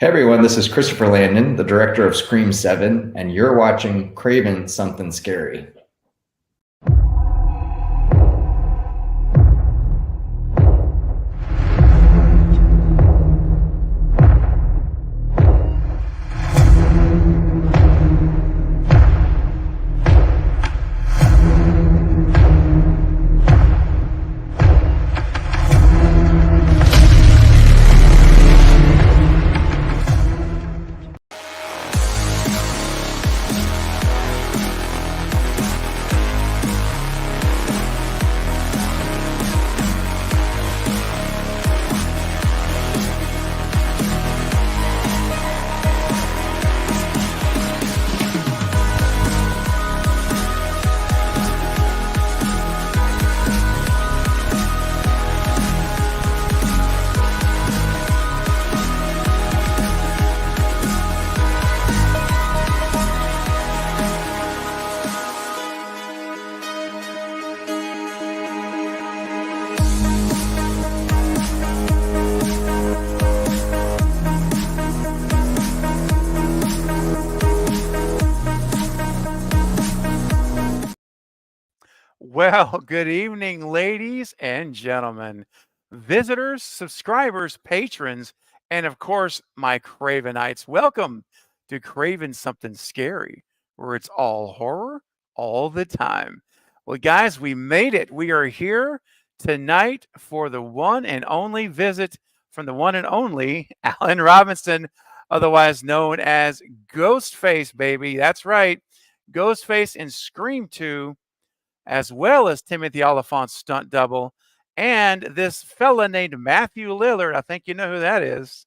Hey everyone, this is Christopher Landon, the director of Scream 7, and you're watching Craven Something Scary. Well, good evening, ladies and gentlemen, visitors, subscribers, patrons, and of course, my Cravenites. Welcome to Craven Something Scary, where it's all horror all the time. Well, guys, we made it. We are here tonight for the one and only visit from the one and only Allan Robinson, otherwise known as Ghostface, baby. That's right. Ghostface in Scream 2, as well as Timothy Oliphant's stunt double, and this fella named Matthew Lillard. I think you know who that is.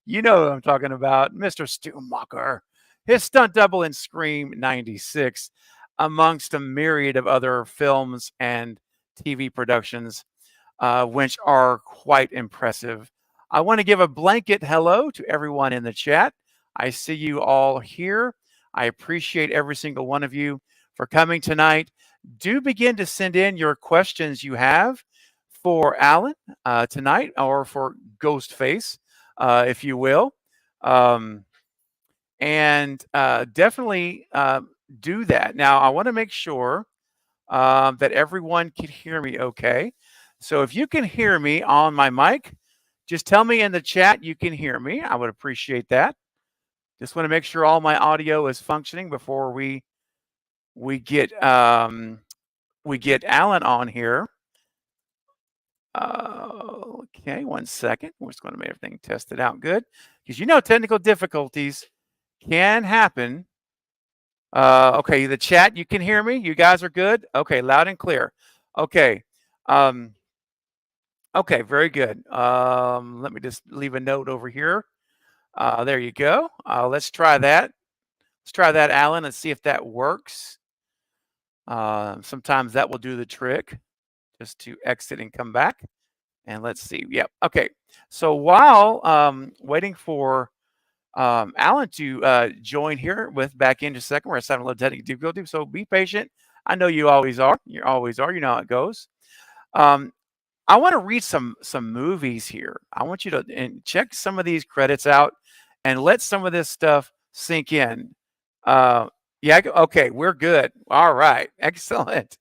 You know who I'm talking about, Mr. Stumacher. His stunt double in Scream 96, amongst a myriad of other films and TV productions, which are quite impressive. I want to give a blanket hello to everyone in the chat. I see you all here. I appreciate every single one of you for coming tonight. Do begin to send in your questions you have for Allan tonight, or for Ghostface, if you will. And definitely do that. Now, I want to make sure that everyone can hear me okay. So if you can hear me on my mic, just tell me in the chat you can hear me. I would appreciate that. Just want to make sure all my audio is functioning before we get Allan on here. Okay, 1 second. We're just going to make everything tested out good, because you know technical difficulties can happen. Okay, the chat, you can hear me. You guys are good. Okay, loud and clear. Okay. Okay, very good. Let me just leave a note over here. There you go. Let's try that. Let's try that, Allan. Let's see if that works. Sometimes that will do the trick. Just to exit and come back. And let's see. Yep. Okay. So while waiting for Allan to join here with back in just a second, we're having a little technical difficulty. So be patient. I know you always are. You always are. You know how it goes. I want to read some movies here. I want you to check some of these credits out and let some of this stuff sink in. Yeah. Okay. We're good. All right. Excellent.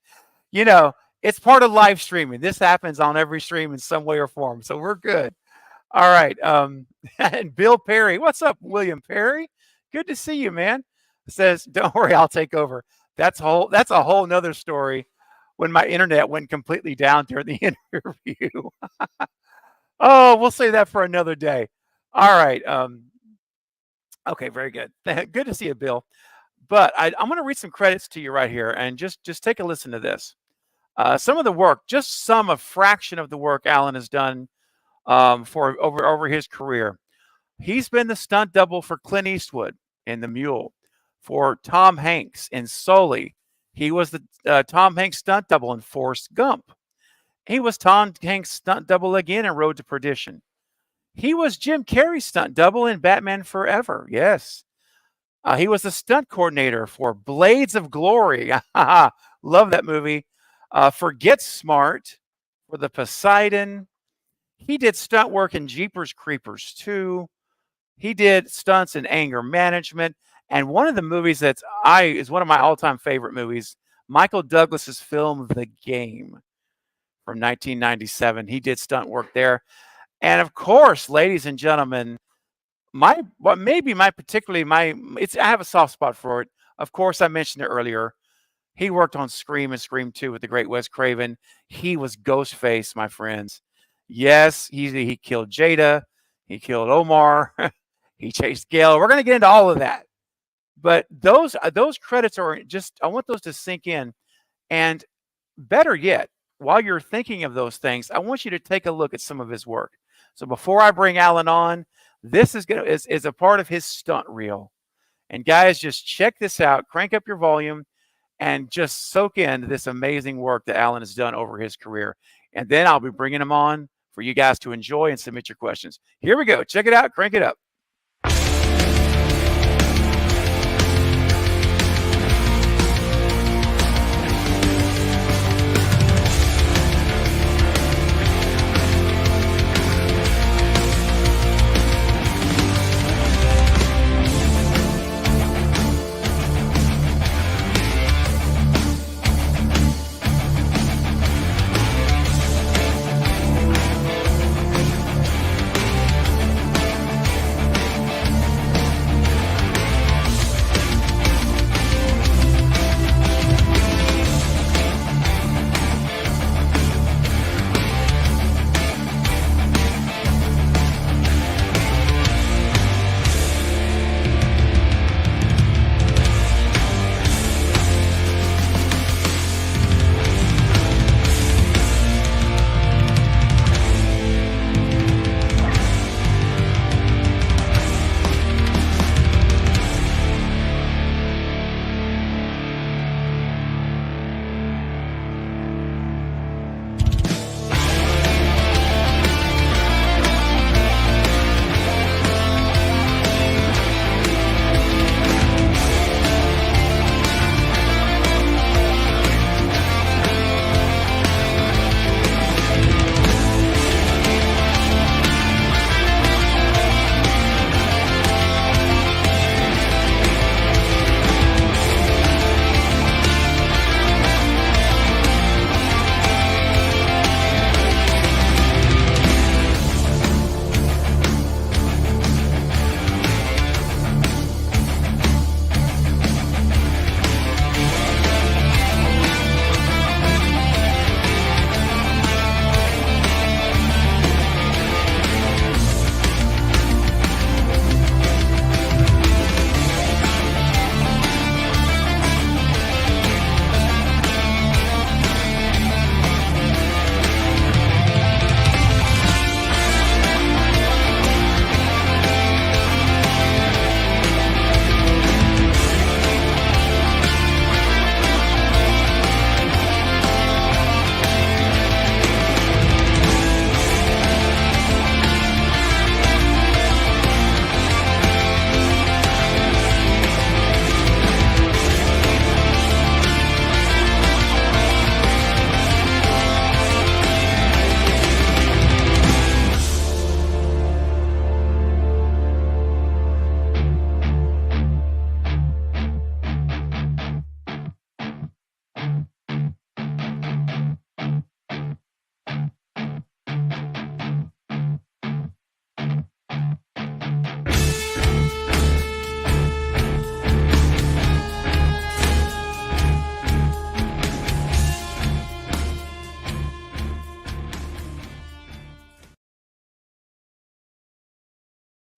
You know, it's part of live streaming. This happens on every stream in some way or form. So we're good. All right. And Bill Perry. What's up, William Perry? Good to see you, man. Says, don't worry, I'll take over. That's a whole nother story when my internet went completely down during the interview. Oh, we'll save that for another day. All right. Okay, very good. Good to see you, Bill. But I'm going to read some credits to you right here, and just take a listen to this. Some of the work, just a fraction of the work Allan has done for over his career. He's been the stunt double for Clint Eastwood in The Mule, for Tom Hanks in Sully. He was the Tom Hanks stunt double in Forrest Gump. He was Tom Hanks stunt double again in Road to Perdition. He was Jim Carrey's stunt double in Batman Forever. Yes. He was the stunt coordinator for Blades of Glory. Love that movie. For Get Smart, for the Poseidon. He did stunt work in Jeepers Creepers 2, He did stunts in Anger Management, and one of the movies is one of my all-time favorite movies, Michael Douglas's film The Game from 1997. He did stunt work there. And of course, ladies and gentlemen, what maybe my particularly my it's I have a soft spot for it. Of course, I mentioned it earlier. He worked on Scream and Scream 2 with the great Wes Craven. He was Ghostface, my friends. Yes, he killed Jada. He killed Omar. He chased Gale. We're going to get into all of that. But those credits are just, I want those to sink in. And better yet, while you're thinking of those things, I want you to take a look at some of his work. So before I bring Allan on, this is a part of his stunt reel. And guys, just check this out. Crank up your volume and just soak in this amazing work that Allan has done over his career. And then I'll be bringing him on for you guys to enjoy and submit your questions. Here we go. Check it out. Crank it up.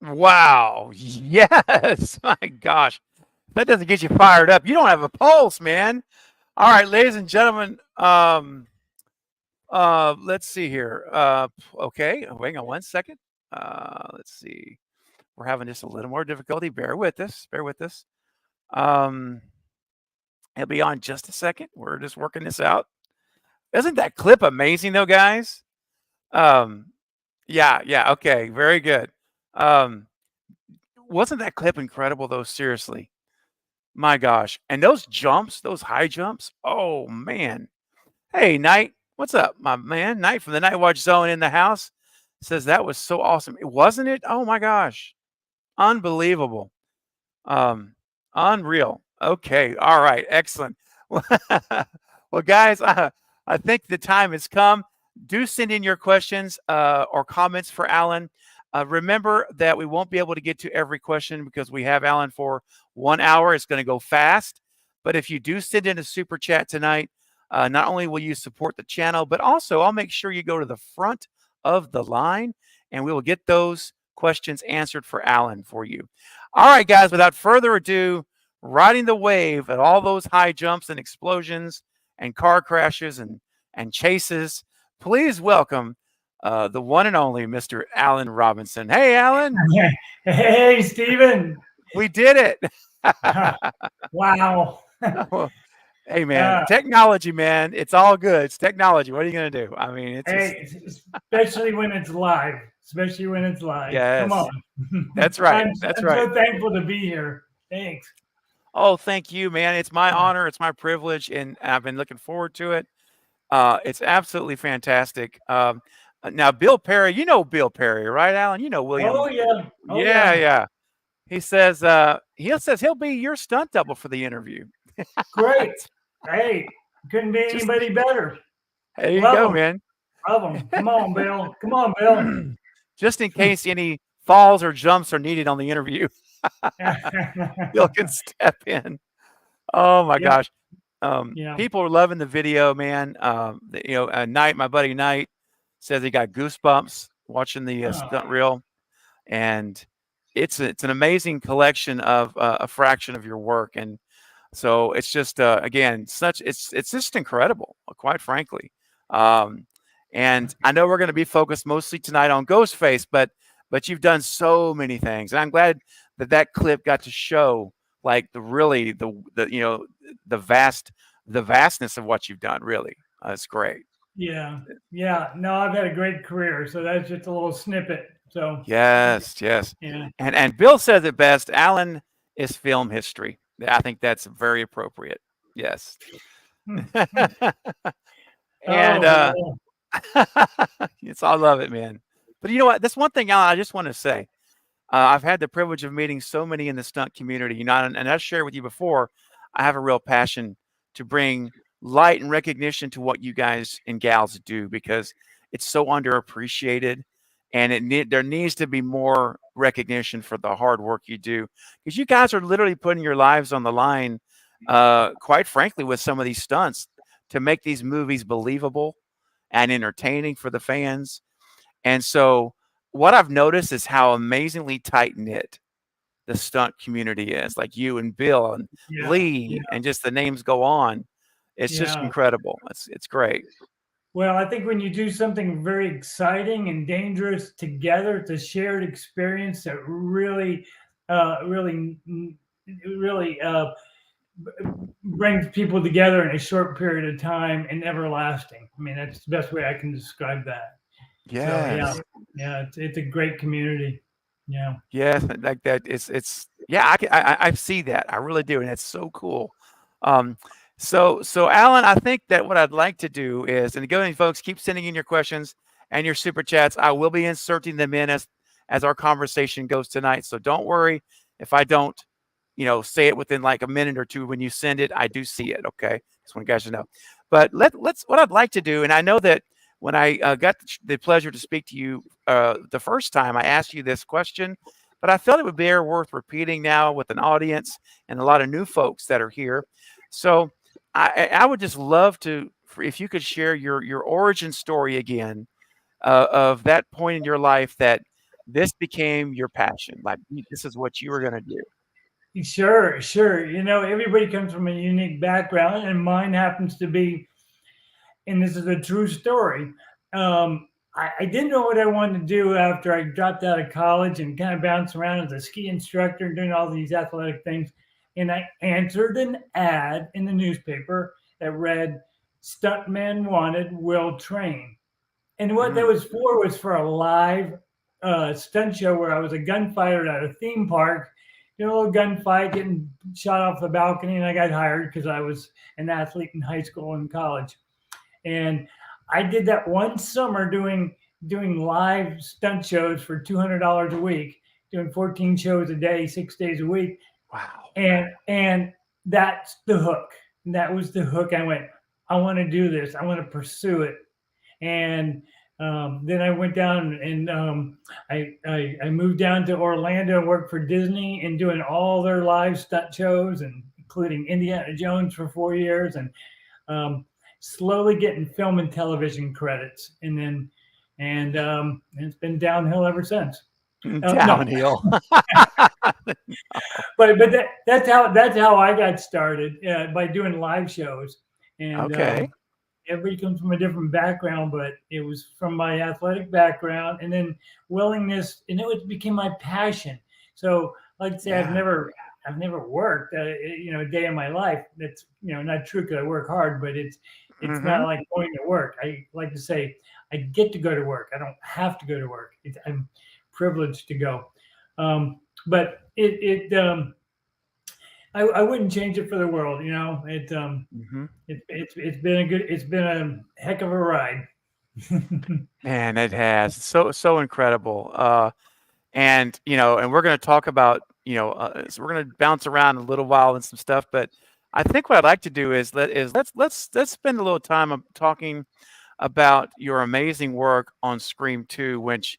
Wow. Yes. My gosh. That doesn't get you fired up. You don't have a pulse, man. All right, ladies and gentlemen. Let's see here. Okay, hang on one second. Let's see. We're having just a little more difficulty. Bear with us. Bear with us. Um, it'll be on just a second. We're just working this out. Isn't that clip amazing, though, guys? Yeah. Okay, very good. Wasn't that clip incredible, though? Seriously, my gosh. And those jumps, those high jumps. Oh man. Hey, Knight, what's up, my man? Knight from the Night Watch Zone in the house says that was so awesome. Wasn't it? Oh my gosh. Unbelievable. Um, Unreal. Okay. All right. Excellent. Well, guys, I think the time has come. Do send in your questions or comments for Allan. Remember that we won't be able to get to every question because we have Allan for 1 hour. It's going to go fast. But if you do send in a super chat tonight, not only will you support the channel, but also I'll make sure you go to the front of the line and we will get those questions answered for Allan for you. All right, guys, without further ado, riding the wave at all those high jumps and explosions and car crashes and chases, please welcome the one and only Mr. Allan Robinson. Hey, Allan. Hey, Stephen. We did it. Wow. Hey, man, technology, man. It's all good. It's technology. What are you going to do? I mean, it's hey, especially when it's live. Especially when it's live. Yes. Come on. That's right. I'm so thankful to be here. Thanks. Oh, thank you, man. It's my honor. It's my privilege, and I've been looking forward to it. It's absolutely fantastic. Now, Bill Perry, you know Bill Perry, right, Allan? You know William. Oh, yeah. Oh, yeah. He says he'll be your stunt double for the interview. Great. Hey, couldn't be anybody better. There you go, man. Love him. Come on, Bill. Come on, Bill. Just in case any falls or jumps are needed on the interview, Bill can step in. Oh my gosh. People are loving the video, man. Knight, my buddy Knight, says he got goosebumps watching the stunt reel, and it's an amazing collection of a fraction of your work, and so it's just again it's just incredible, quite frankly. And I know we're going to be focused mostly tonight on Ghostface, but you've done so many things, and I'm glad that clip got to show like the vastness of what you've done. Really, it's great. Yeah. No, I've had a great career, so that's just a little snippet. So yes. Yeah. And Bill says it best. Allan is film history. I think that's very appropriate. Yes. And it's I love it, man. But you know what? That's one thing, Allan, I just want to say. I've had the privilege of meeting so many in the stunt community, and I've shared with you before, I have a real passion to bring light and recognition to what you guys and gals do because it's so underappreciated, and there needs to be more recognition for the hard work you do because you guys are literally putting your lives on the line, quite frankly, with some of these stunts to make these movies believable and entertaining for the fans. And so what I've noticed is how amazingly tight-knit the stunt community is, like you and Bill and Lee, and just the names go on. It's just incredible. It's great. Well, I think when you do something very exciting and dangerous together, it's a shared experience that really brings people together in a short period of time and everlasting. I mean, that's the best way I can describe that. Yes. So, it's a great community. Yeah. Yes, like that. It's I see that. I really do, and it's so cool. So Allan, I think that what I'd like to do is, and again, folks, keep sending in your questions and your super chats. I will be inserting them in as our conversation goes tonight. So don't worry if I don't, say it within like a minute or two when you send it. I do see it. Okay, just want you guys to know. But let's what I'd like to do, and I know that when I got the pleasure to speak to you the first time, I asked you this question, but I felt it would be worth repeating now with an audience and a lot of new folks that are here. So I would just love to, if you could share your origin story again of that point in your life that this became your passion. Like this is what you were going to do. Sure. Everybody comes from a unique background, and mine happens to be, and this is a true story. I didn't know what I wanted to do after I dropped out of college and kind of bounced around as a ski instructor and doing all these athletic things. And I answered an ad in the newspaper that read, "Stuntman wanted, will train." And what that was for a live stunt show where I was a gunfighter at a theme park, doing a little gunfight, getting shot off the balcony, and I got hired because I was an athlete in high school and college. And I did that one summer doing live stunt shows for $200 a week, doing 14 shows a day, 6 days a week. Wow. And that's the hook. That was the hook. I went, I want to do this. I want to pursue it. And then I went down and I moved down to Orlando and worked for Disney and doing all their live stunt shows, and including Indiana Jones for 4 years, and slowly getting film and television credits. And then it's been downhill ever since. Downhill. But that's how I got started, by doing live shows. And Okay. everybody comes from a different background, but it was from my athletic background, and then willingness, and it became my passion. So, like I say, I've never worked, a day in my life. That's not true, because I work hard, but it's not like going to work. I like to say I get to go to work. I don't have to go to work. I'm privileged to go. But I wouldn't change it for the world. It's been a heck of a ride. Man, it has so incredible. And we're going to talk about so we're going to bounce around a little while and some stuff, but I think what I'd like to do is let's spend a little time talking about your amazing work on Scream 2, which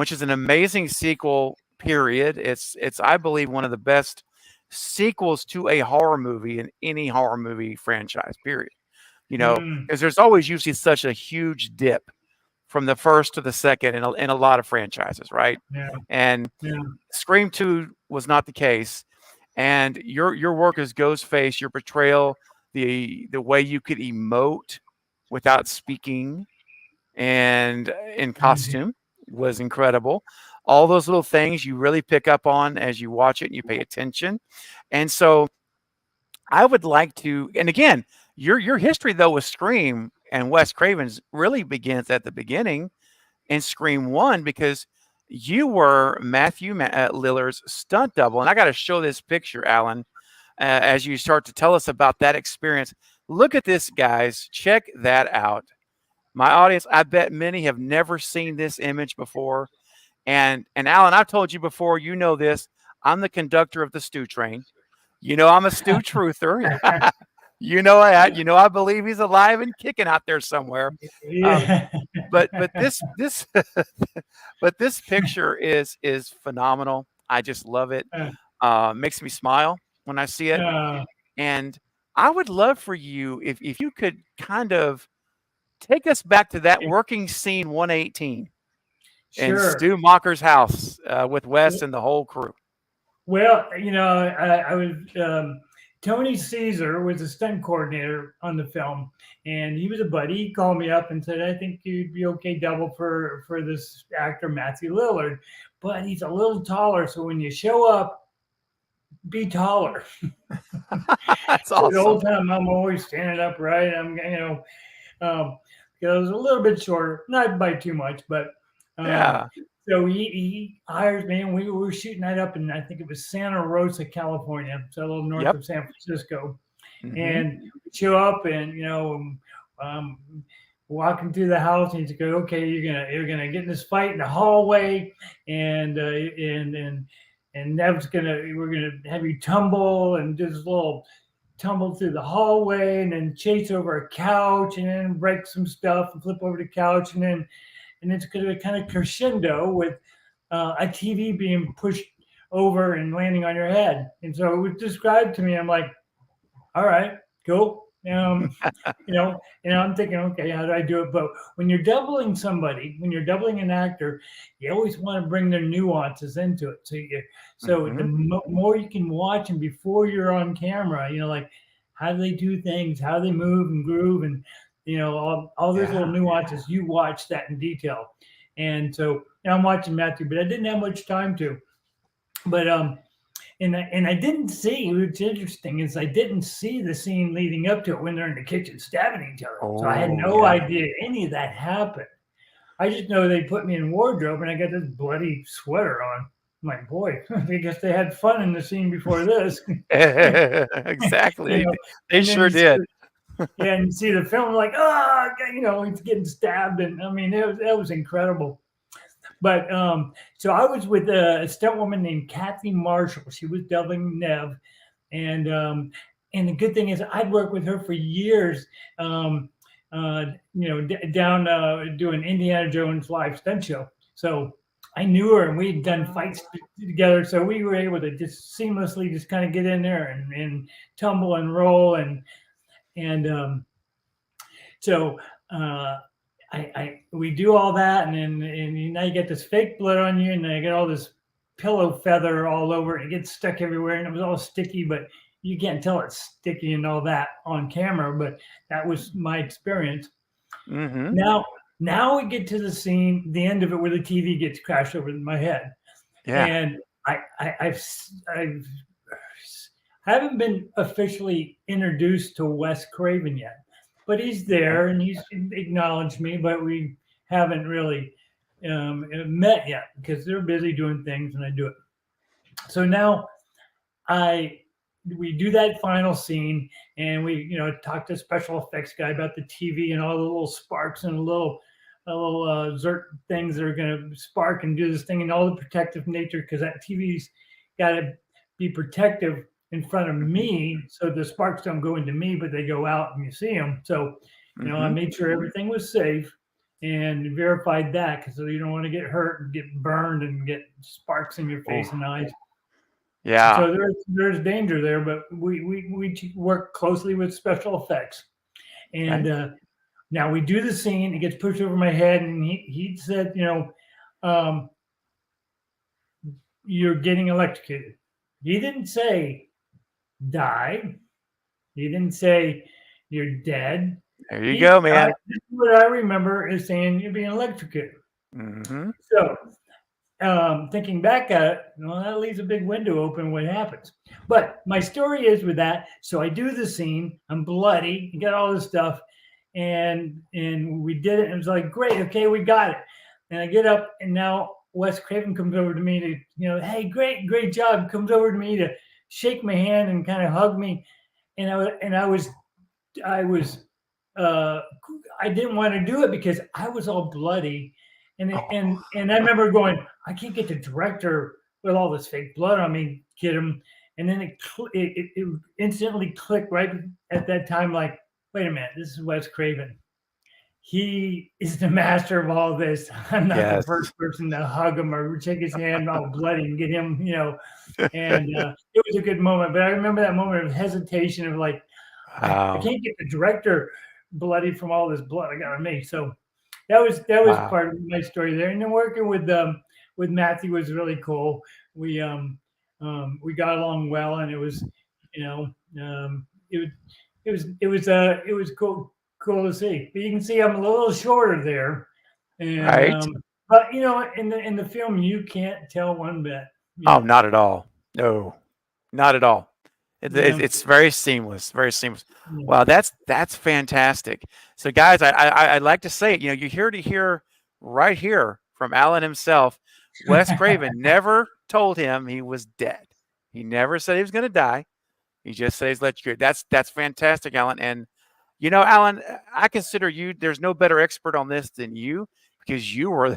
is an amazing sequel. Period. It's I believe one of the best sequels to a horror movie in any horror movie franchise. Period. Because there's always usually such a huge dip from the first to the second in a lot of franchises, right? Yeah. And Scream 2 was not the case. And your work as Ghostface, your portrayal, the way you could emote without speaking and in costume was incredible. All those little things you really pick up on as you watch it and you pay attention. And so I would like to, and again, your history though with Scream and Wes Craven's really begins at the beginning in Scream 1, because you were Matthew Lillard's stunt double. And I got to show this picture, Allan, as you start to tell us about that experience. Look at this, guys. Check that out. My audience, I bet many have never seen this image before. And Allan, I've told you before, this. I'm the conductor of the stew train. I'm a stew truther. I believe he's alive and kicking out there somewhere. Yeah. But this but this picture is phenomenal. I just love it. Makes me smile when I see it. And I would love for you if you could kind of take us back to that working scene 118 in Stu Macher's house with Wes and the whole crew. Well, I was Tony Caesar was a stunt coordinator on the film, and he was a buddy. He called me up and said, "I think you'd be okay double for this actor Matthew Lillard, but he's a little taller. So when you show up, be taller." That's awesome. The whole time I'm always standing upright. I'm because I was a little bit shorter, not by too much, but So he hires me, and we were shooting that up in, I think it was Santa Rosa, California, so a little north of San Francisco. And we show up, and walking through the house, and he's like, "Okay, you're gonna get in this fight in the hallway, and Nev's we're gonna have you tumble and do this little tumble through the hallway, and then chase over a couch, and then break some stuff and flip over the couch, and it's going to kind of crescendo with a TV being pushed over and landing on your head." And so it was described to me. I'm like, "All right, cool." And I'm thinking, okay, how do I do it? But when you're doubling somebody, when you're doubling an actor, you always want to bring their nuances into it. So the more you can watch them before you're on camera, like how do they do things, how they move and groove, and all those little nuances, you watch that in detail. And so I'm watching Matthew, but I didn't have much time to. But and I didn't see, what's interesting is I didn't see the scene leading up to it when they're in the kitchen stabbing each other. So I had no idea any of that happened. I just know they put me in wardrobe, and I got this bloody sweater on. I'm like, boy, I guess they had fun in the scene before this. Exactly. They sure did. And you see the film, like, he's getting stabbed, and I mean, that was incredible. But so I was with a stunt woman named Kathy Marshall. She was doubling Nev, and the good thing is I'd worked with her for years. Down doing Indiana Jones live stunt show. So I knew her, and we'd done fights together. So we were able to just seamlessly just kind of get in there and tumble and roll and so we do all that, and now you get this fake blood on you, and I get all this pillow feather all over it. It gets stuck everywhere, and it was all sticky, but you can't tell it's sticky and all that on camera. But that was my experience. Mm-hmm. Now we get to the scene, the end of it, where the TV gets crashed over my head, and I haven't been officially introduced to Wes Craven yet. But he's there, and he's acknowledged me, but we haven't really met yet because they're busy doing things, and I do it. So now we do that final scene, and we talk to the special effects guy about the TV and all the little sparks and little zert things that are going to spark and do this thing, and all the protective nature, because that TV's got to be protective in front of me, so the sparks don't go into me, but they go out and you see them. So, I made sure everything was safe and verified that, because you don't want to get hurt and get burned and get sparks in your face and eyes. Yeah. So there's danger there, but we work closely with special effects, and now we do the scene. It gets pushed over my head, and he said, you're getting electrocuted. He didn't say die. He didn't say you're dead. There you go, man. What I remember is saying you're being electrocuted. Mm-hmm. So thinking back at it, that leaves a big window open what happens. But my story is with that. So I do the scene. I'm bloody. You got all this stuff. And we did it. And it was like, great. Okay, we got it. And I get up, and now Wes Craven comes over to me to, hey, great job. Comes over to me to shake my hand and kind of hug me. And I didn't want to do it because I was all bloody. And I remember going, I can't get the director with all this fake blood on me, get him. And then it instantly clicked right at that time, like, wait a minute, this is Wes Craven. He is the master of all this. I'm not the first person to hug him or shake his hand all bloody and get him, and it was a good moment. But I remember that moment of hesitation of like, I can't get the director bloody from all this blood I got on me. So that was part of my story there. And then working with Matthew was really cool. We got along well, and it was, it was cool to see. But you can see I'm a little shorter there, and right. But in the film, you can't tell one bit. Oh, not at all. No, not at all. It's very seamless, very seamless. Yeah. Wow, that's fantastic. So, guys, I'd like to say, you're here to hear right here from Allan himself. Wes Craven never told him he was dead. He never said he was going to die. He just said he's electrocuted. That's fantastic, Allan. And Allan, I consider you. There's no better expert on this than you, because you were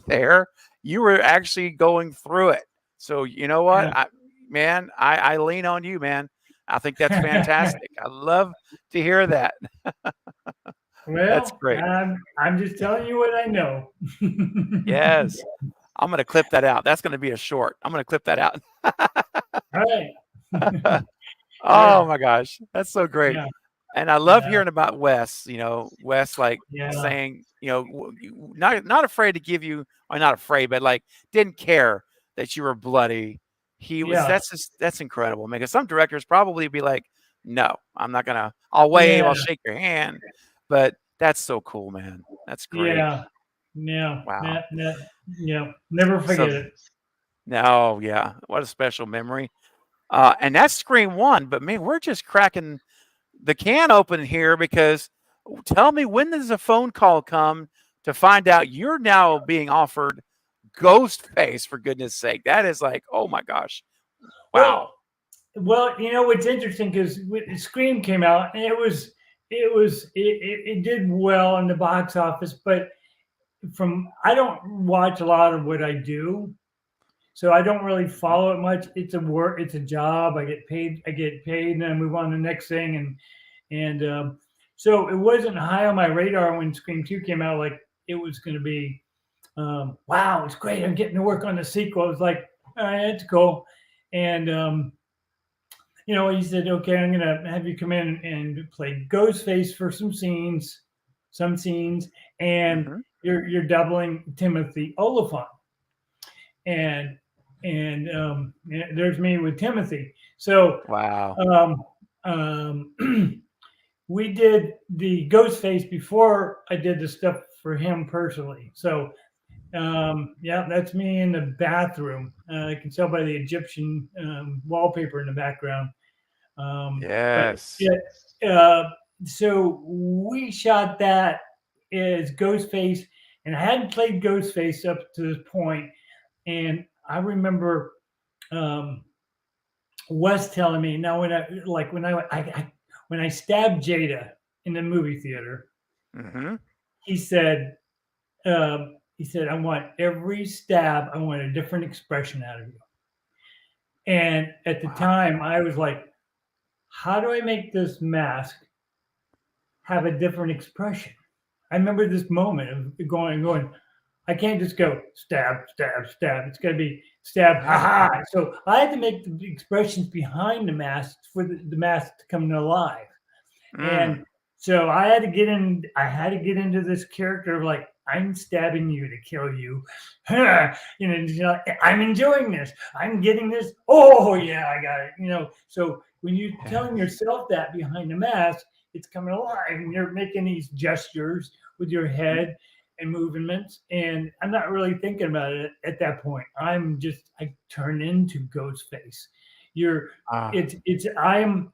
there. You were actually going through it. So you know what? Yeah. I lean on you, man. I think that's fantastic. I love to hear that. Well, that's great. I'm just telling you what I know. Yes. I'm going to clip that out. That's going to be a short. I'm going to clip that out. All right. Oh my gosh. That's so great. Yeah. And I love hearing about Wes, Wes saying, not afraid to give you, or not afraid, but like didn't care that you were bloody. He was, that's incredible, man. Because some directors probably be like, no, I'm not going to, I'll wave, I'll shake your hand. But that's so cool, man. That's great. Yeah. Wow. Never forget it. No, yeah. What a special memory. And that's Scream 1, but man, we're just cracking the can open here, because tell me, when does a phone call come to find out you're now being offered Ghostface, for goodness sake? That is like, oh my gosh. Wow. Well, what's interesting, because Scream came out, and it did well in the box office, but I don't watch a lot of what I do, so I don't really follow it much. It's a work, it's a job. I get paid, and then I move on to the next thing, and so it wasn't high on my radar when Scream 2 came out. Like it was going to be, wow, it's great. I'm getting to work on the sequel. It was like, all right, it's cool, and he said, okay, I'm gonna have you come in and play Ghostface for some scenes, and Mm-hmm. you're doubling Timothy Oliphant, and there's me with Timothy. So Wow. we did the Ghostface before I did the stuff for him personally. So yeah, that's me in the bathroom. I can tell by the Egyptian wallpaper in the background. But Yes. yeah, so we shot that as Ghostface, and I hadn't played Ghostface up to this point. And I remember Wes telling me now when I stabbed Jada in the movie theater, Mm-hmm. he said I want every stab, I want a different expression out of you. And at the Wow. time, I was like, how do I make this mask have a different expression? I remember this moment of going, I can't just go stab, stab, stab. It's got to be stab, ha Yeah. ha. So I had to make the expressions behind the mask for the mask to come to life. Mm. And so I had to get in. I had to get into this character of like, I'm stabbing you to kill you. I'm enjoying this. I'm getting this. Oh yeah, I got it. So when you're telling Yes. yourself that behind the mask, it's coming alive, and you're making these gestures with your head and movements. And I'm not really thinking about it at that point. I turn into Ghostface. You're Ah. it's I'm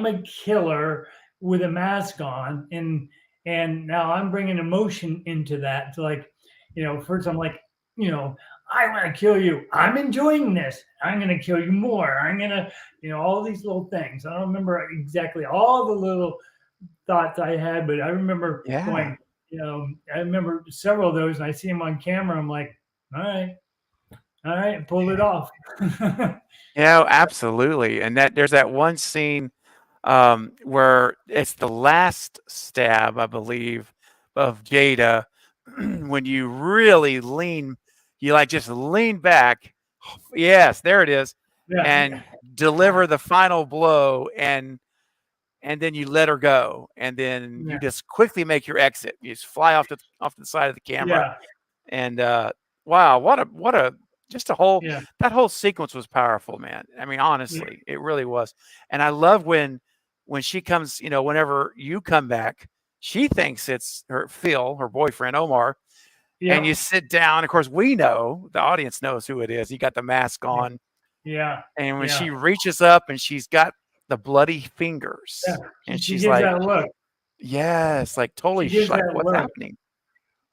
a killer with a mask on, and now I'm bringing emotion into that. To like, first I'm like, I want to kill you. I'm enjoying this. I'm gonna kill you more. I'm gonna, all these little things. I don't remember exactly all the little thoughts I had, but I remember Yeah. going, I remember several of those, and I see them on camera. I'm like, all right, pulled it off. Yeah, absolutely. And there's that one scene where it's the last stab, I believe, of Jada when you really you like just lean back. Yes, there it is, Yeah, and deliver the final blow, and then you let her go, and then you yeah, just quickly make your exit. You just fly off to the side of the camera, yeah, and wow, what a just a whole yeah, that whole sequence was powerful, man. I mean, yeah, honestly, it really was. And I love when she comes, whenever you come back, she thinks it's her boyfriend Omar, and you yeah, sit down. Of course, we know the audience knows who it is. He got the mask on, yeah, and when yeah. she reaches up and she's got the bloody Yeah, fingers, and she she's gives like, that look. "Yes," like She totally gives like, that "What's look. happening?"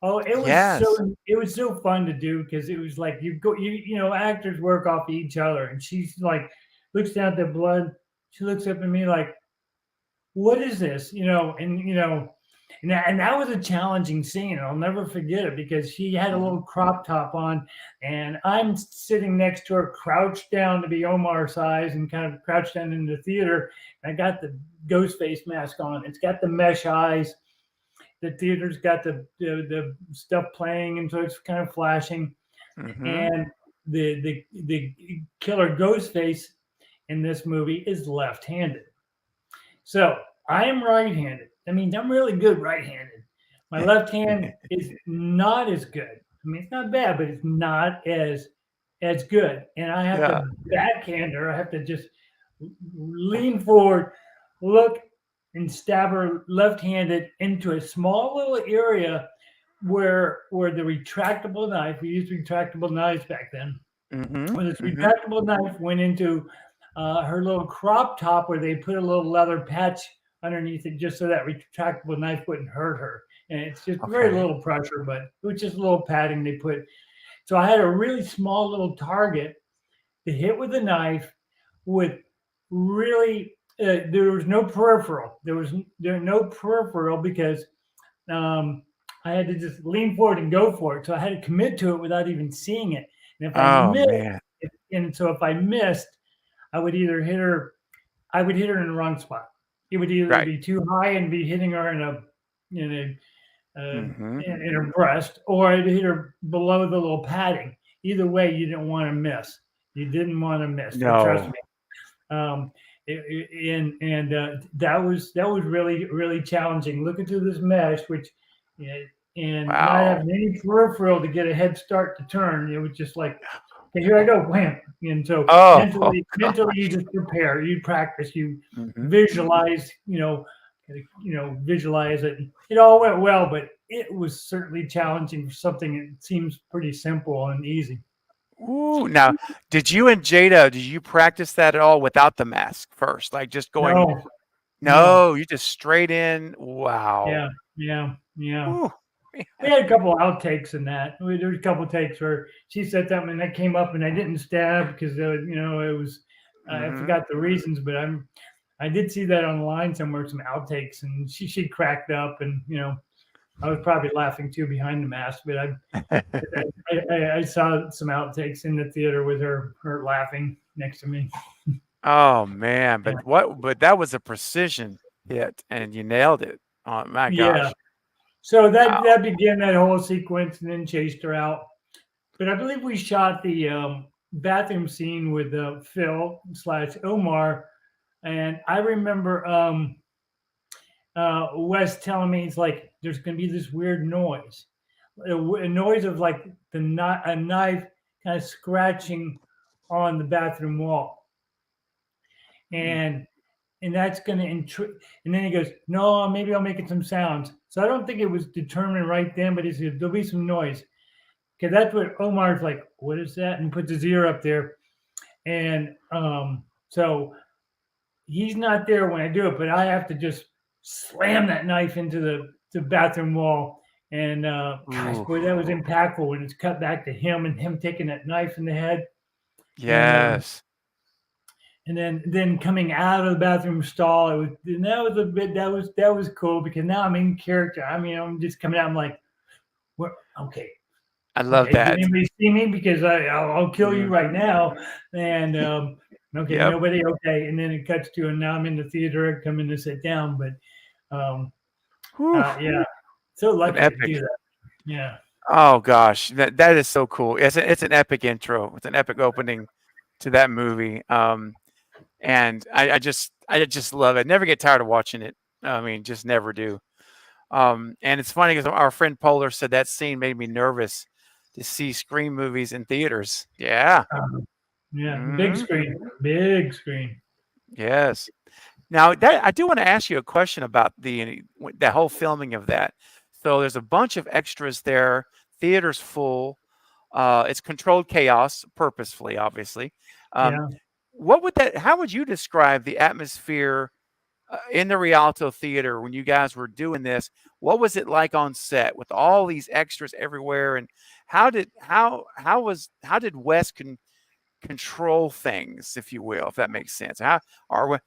Oh, Yes. it was so fun to do because it was like actors work off each other, and she's like looks down at the blood. She looks up at me like, what is this? And that was a challenging scene. I'll never forget it because she had a Mhm. little crop top on, and I'm sitting next to her, crouched down to be Omar size, and kind of crouched down in the theater. And I got the ghost face mask on. It's got the mesh eyes. The theater's got the stuff playing, and so it's kind of flashing. Mhm. And the killer ghost face in this movie is left-handed. So I am right-handed. That means I'm really good right-handed. My left hand is not as good. I mean, it's not bad, but it's not as good. And I have Yeah. to backhand her. I have to just lean forward, look, and stab her left-handed into a small little area where the retractable knife. We used retractable knives back then. Mhm. When this Mhm. retractable knife went into her little crop top where they put a little leather patch underneath it just so that retractable knife wouldn't hurt her. And it's just very Okay. little pressure, but it was just a little padding they put. So I had a really small little target to hit with a knife with really, there was no peripheral. There no peripheral because um, I had to just lean forward and go for it. So I had to commit to it without even seeing it. And if I Oh missed, man. and so if I missed, I would either hit her, I would hit her in the wrong spot. It would either Right. be too high and be hitting her in Mm-hmm. in her breast, or I'd hit her below the little padding. Either way, you didn't want to miss. You didn't want to miss. Trust No. me. Um, that was really challenging. Looking through this mesh, which and not Wow. having any peripheral to get a head start to turn, it was just like, okay, here I go, wham. And so Oh. mentally, you just prepare, you practice, you Mm-hmm. visualize, visualize it. It all went well, but it was certainly challenging for something that seems pretty simple and easy. Ooh. Now, did you practice that at all without the mask first? Like just going, No, no, you just straight in. Wow. yeah. Ooh, We man. had a couple outtakes in that. There was a couple takes where she said something and that came up, and I didn't stab because it was I Mm-hmm. forgot the reasons, but I did see that online somewhere, some outtakes, and she cracked up, and I was probably laughing too behind the mask, but I saw some outtakes in the theater with her laughing next to me. Oh man, Yeah. but that was a precision hit and you nailed it. Oh my Yeah. gosh. So Wow. that began that whole sequence, and then chased her out. But I believe we shot the bathroom scene with Phil / Omar, and I remember Wes telling me, it's like there's going to be this weird noise, a noise of like a knife kind of scratching on the bathroom wall, and that's going to and then he goes, no, maybe I'll make it some sounds. So I don't think it was determined right then, but he said there'll be some noise. Okay, that's what Omar's like, what is that? And puts his ear up there. And so he's not there when I do it, but I have to just slam that knife into the bathroom wall. And gosh, Ooh. boy, that was impactful when it's cut back to him and him taking that knife in the head. Yes. And then coming out of the bathroom stall, that was cool because now I'm in character. I mean, I'm just coming out. I'm like, okay, I love okay, did that. anybody see me? Because I'll kill you right now. And okay, Yep. nobody. Okay, and then it cuts to, and now I'm in the theater. I come in to sit down, but yeah, so An lucky to do epic. that. Yeah. Oh gosh, that is so cool. It's an epic intro. It's an epic opening to that movie. And I just love it. Never get tired of watching it. I mean, just never do. And it's funny because our friend Polar said that scene made me nervous to see Scream movies in theaters. Yeah. Yeah, big Mhm. screen, big screen. Yes. Now that I do want to ask you a question about the whole filming of that. So there's a bunch of extras there. Theater's full. It's controlled chaos purposefully, obviously. Um, Yeah. how would you describe the atmosphere in the Rialto Theater when you guys were doing this? What was it like on set with all these extras everywhere? And how did Wes control things, if you will, if that makes sense? How are we,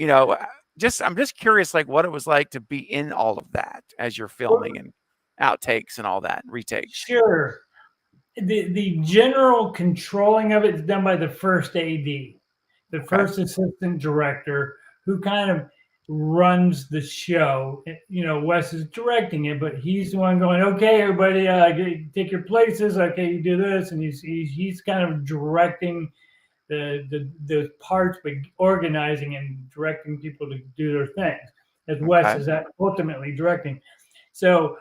I'm just curious, like what it was like to be in all of that as you're filming and outtakes and all that, retakes. Sure. The general controlling of it is done by the first AD, the Okay. first assistant director, who kind of runs the show. Wes is directing it, but he's the one going, okay, everybody, take your places. Okay, you do this, and he's kind of directing the parts, but organizing and directing people to do their things. As Wes Okay. is ultimately directing. So.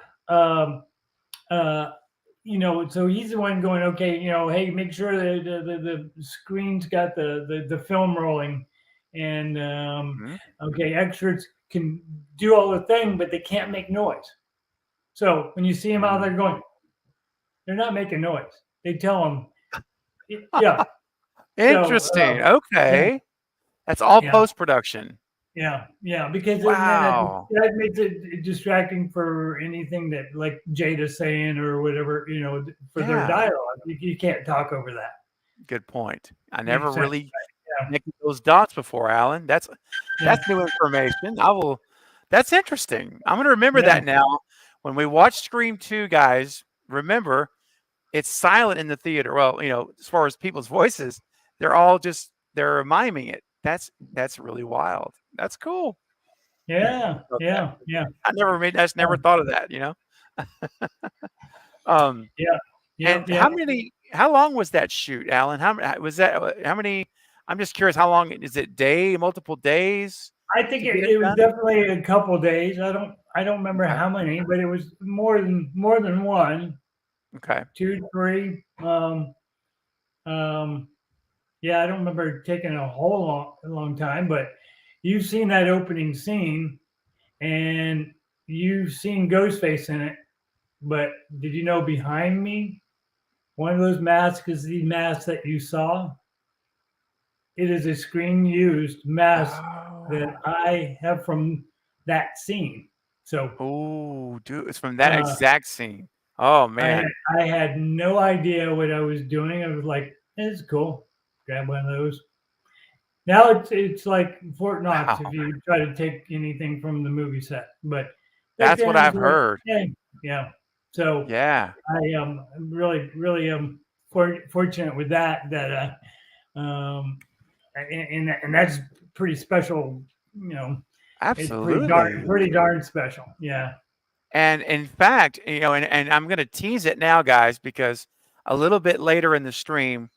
So he's the one going, okay, hey, make sure the screen's got the film rolling, and okay, extras can do all the thing, but they can't make noise. So when you see them out there going, they're not making noise. They tell them, yeah. Interesting. So, Okay. That's all yeah. post-production. Yeah, because Wow. that makes it distracting for anything that like Jada's saying or whatever, for their dialogue. You can't talk over that. Good point. I never Makes sense. really Yeah. connected those dots before, Alan. That's new information. That's interesting. I'm going to remember that now when we watch Scream 2, guys, remember it's silent in the theater. Well, as far as people's voices, they're miming it. That's really wild. That's cool. Yeah, Okay. yeah. I just never thought of that. Um, Yeah, and yeah. how long was that shoot, Alan? How many? I'm just curious. How long is it? Multiple days I think to get it it was done? definitely a couple days. I don't remember Okay. how many, but it was more than one, Okay. 2, 3. Um, yeah, I don't remember taking a whole long time, but you've seen that opening scene and you've seen Ghostface in it. But did you know behind me, one of those masks is the mask that you saw? It is a screen used mask that Oh. I have from that scene. So Oh, dude, it's from that uh, exact scene. Oh I had man. I had no idea what I was doing. I was like, "It's cool." Grab one of those. Now it's like Fort Knox if Wow. you try to take anything from the movie set. But back That's what then it I've was like, heard. yeah. So Yeah. I am really fortunate with that and that's pretty special. It's Absolutely. pretty darn special. Yeah. And in fact, and I'm going to tease it now, guys, because a little bit later in the stream,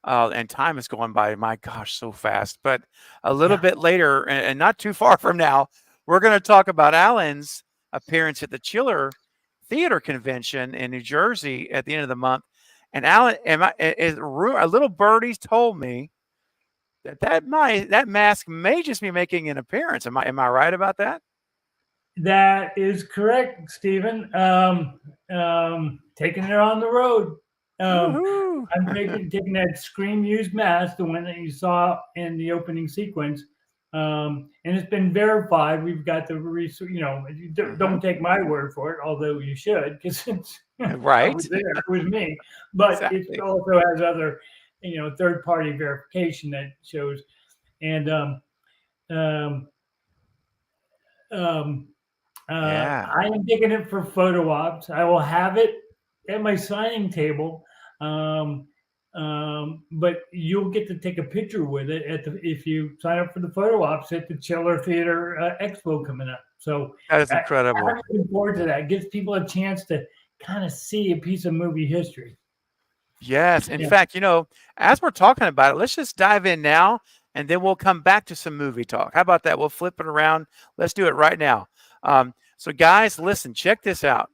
and time is going by, my gosh, so fast. But a little Yeah. bit later, and not too far from now, we're going to talk about Alan's appearance at the Chiller Theater Convention in New Jersey at the end of the month. And Alan, a little birdie's told me that mask may just be making an appearance. Am I right about that? That is correct, Stephen. Taking it on the road. Woohoo! I'm taking that Scream used mask, the one that you saw in the opening sequence, and it's been verified. We've got the don't take my word for it, although you should, because it's I Right. was there, it was me. But it Exactly. also has other, third party verification that shows, and um, um, Yeah. I am taking it for photo ops. I will have it at my signing table, but you'll get to take a picture with it if you sign up for the photo ops at the Chiller Theater Expo coming up. So That is I'm incredible. looking forward to that. It gives people a chance to kind of see a piece of movie history. Yes. In Yeah. fact, as we're talking about it, let's just dive in now and then we'll come back to some movie talk. How about that? We'll flip it around. Let's do it right now. So, guys, listen, check this out.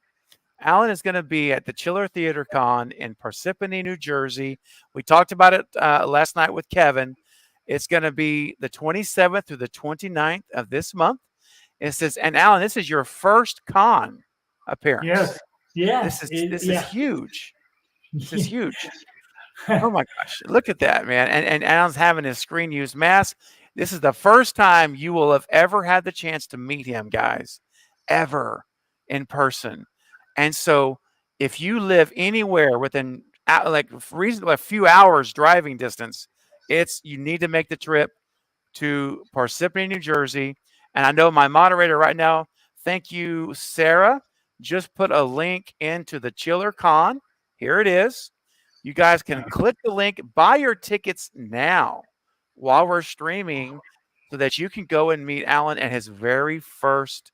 Alan is going to be at the Chiller Theater Con in Parsippany, New Jersey. We talked about it last night with Kevin. It's going to be the 27th through the 29th of this month. It says, and Alan, this is your first con appearance. Yes. This is huge. This is huge. Oh my gosh, look at that, man. And Alan's having his screen used mask. This is the first time you will have ever had the chance to meet him, guys, ever in person. And so if you live anywhere within like reasonably a few hours driving distance, you need to make the trip to Parsippany, New Jersey. And I know my moderator right now, thank you, Sarah, just put a link into the Chiller Con. Here it is. You guys can click the link, buy your tickets now while we're streaming so that you can go and meet Alan at his very first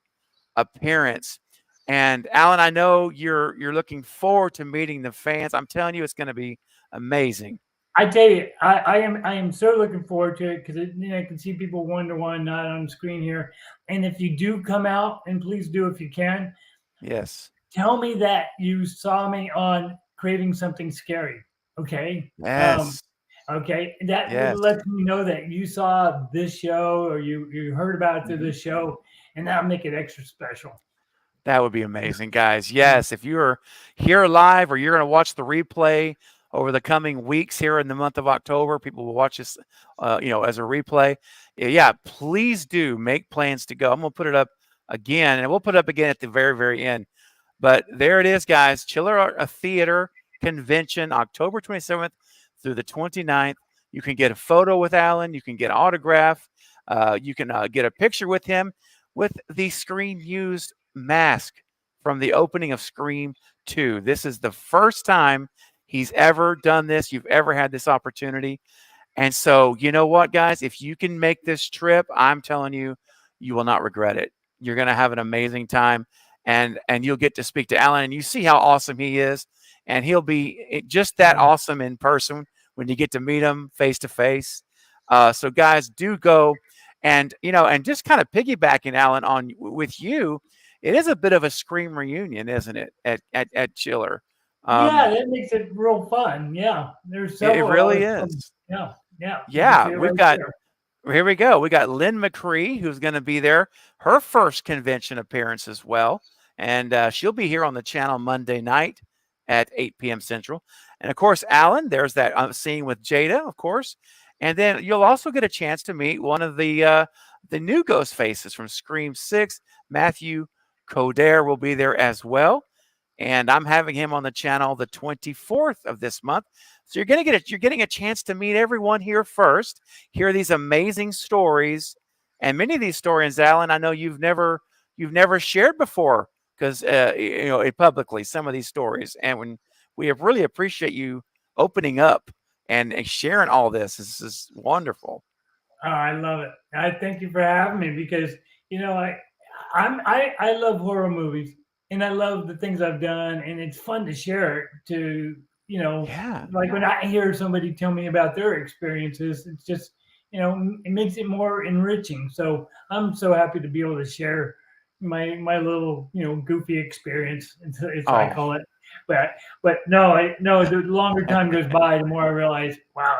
appearance. And Alan, I know you're looking forward to meeting the fans. I'm telling you, it's going to be amazing. I tell you, I am so looking forward to it because I can see people 1-to-1, not on screen here. And if you do come out, and please do if you can, Yes. tell me that you saw me on Craving Something Scary. Okay. Yes. Okay. That Yes. lets me know that you saw this show or you heard about it through this show, and that'll make it extra special. That would be amazing, guys. Yes, if you're here live or you're going to watch the replay over the coming weeks here in the month of October, people will watch this, as a replay. Yeah, please do make plans to go. I'm going to put it up again, and we'll put it up again at the very, very end. But there it is, guys. Chiller Theater Convention, October 27th through the 29th. You can get a photo with Alan. You can get an autograph. You can get a picture with him with the screen used mask from the opening of Scream 2. This is the first time he's ever done this. You've ever had this opportunity. And so, you know what, guys? If you can make this trip, I'm telling you, you will not regret it. You're going to have an amazing time, and you'll get to speak to Allan, and you see how awesome he is, and he'll be just that awesome in person when you get to meet him face to face. So, guys, do go, and and just kind of piggybacking, Allan, on with you. It is a bit of a Scream reunion, isn't it? At Chiller. Yeah, that makes it real fun. Yeah, there's It several of really us from. is. Yeah, yeah. You can Yeah, see it we've right got there. here we go. We got Lynn McCree, who's going to be there, her first convention appearance as well. And she'll be here on the channel Monday night at 8 p.m. Central. And of course, Allan, there's that scene with Jada, of course. And then you'll also get a chance to meet one of the new ghost faces from Scream 6. Matthew Coder will be there as well. And I'm having him on the channel the 24th of this month. So you're getting a chance to meet everyone here first, hear these amazing stories, and many of these stories, Allan, I know you've never shared before, because publicly, some of these stories, and when we really appreciate you opening up and sharing all this. This is wonderful. Oh, I love it. I thank you for having me because I love horror movies and I love the things I've done, and it's fun to share it to Yeah. like when I hear somebody tell me about their experiences, it's just it makes it more enriching. So I'm so happy to be able to share my little goofy experience, as I Oh, call it. But no, the longer time goes by, the more I realize, wow,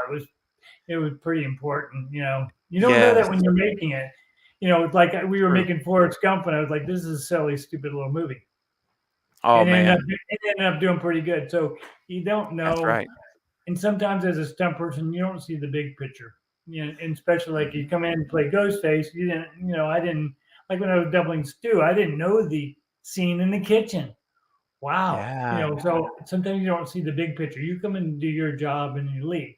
it was pretty important. You don't know that yes. when you're making it. It's like we were True. making Forrest Gump, and I was like, this is a silly, stupid little movie, Oh, and man. it ended up doing pretty good. So you don't That's know, right. and sometimes as a stunt person, you don't see the big picture. And especially like you Mhm. come in and play Ghostface, you didn't. I didn't like when I was doubling Stu. I didn't know the scene in the kitchen. Wow. Yeah. So sometimes you don't see the big picture. You come in and do your job and you leave.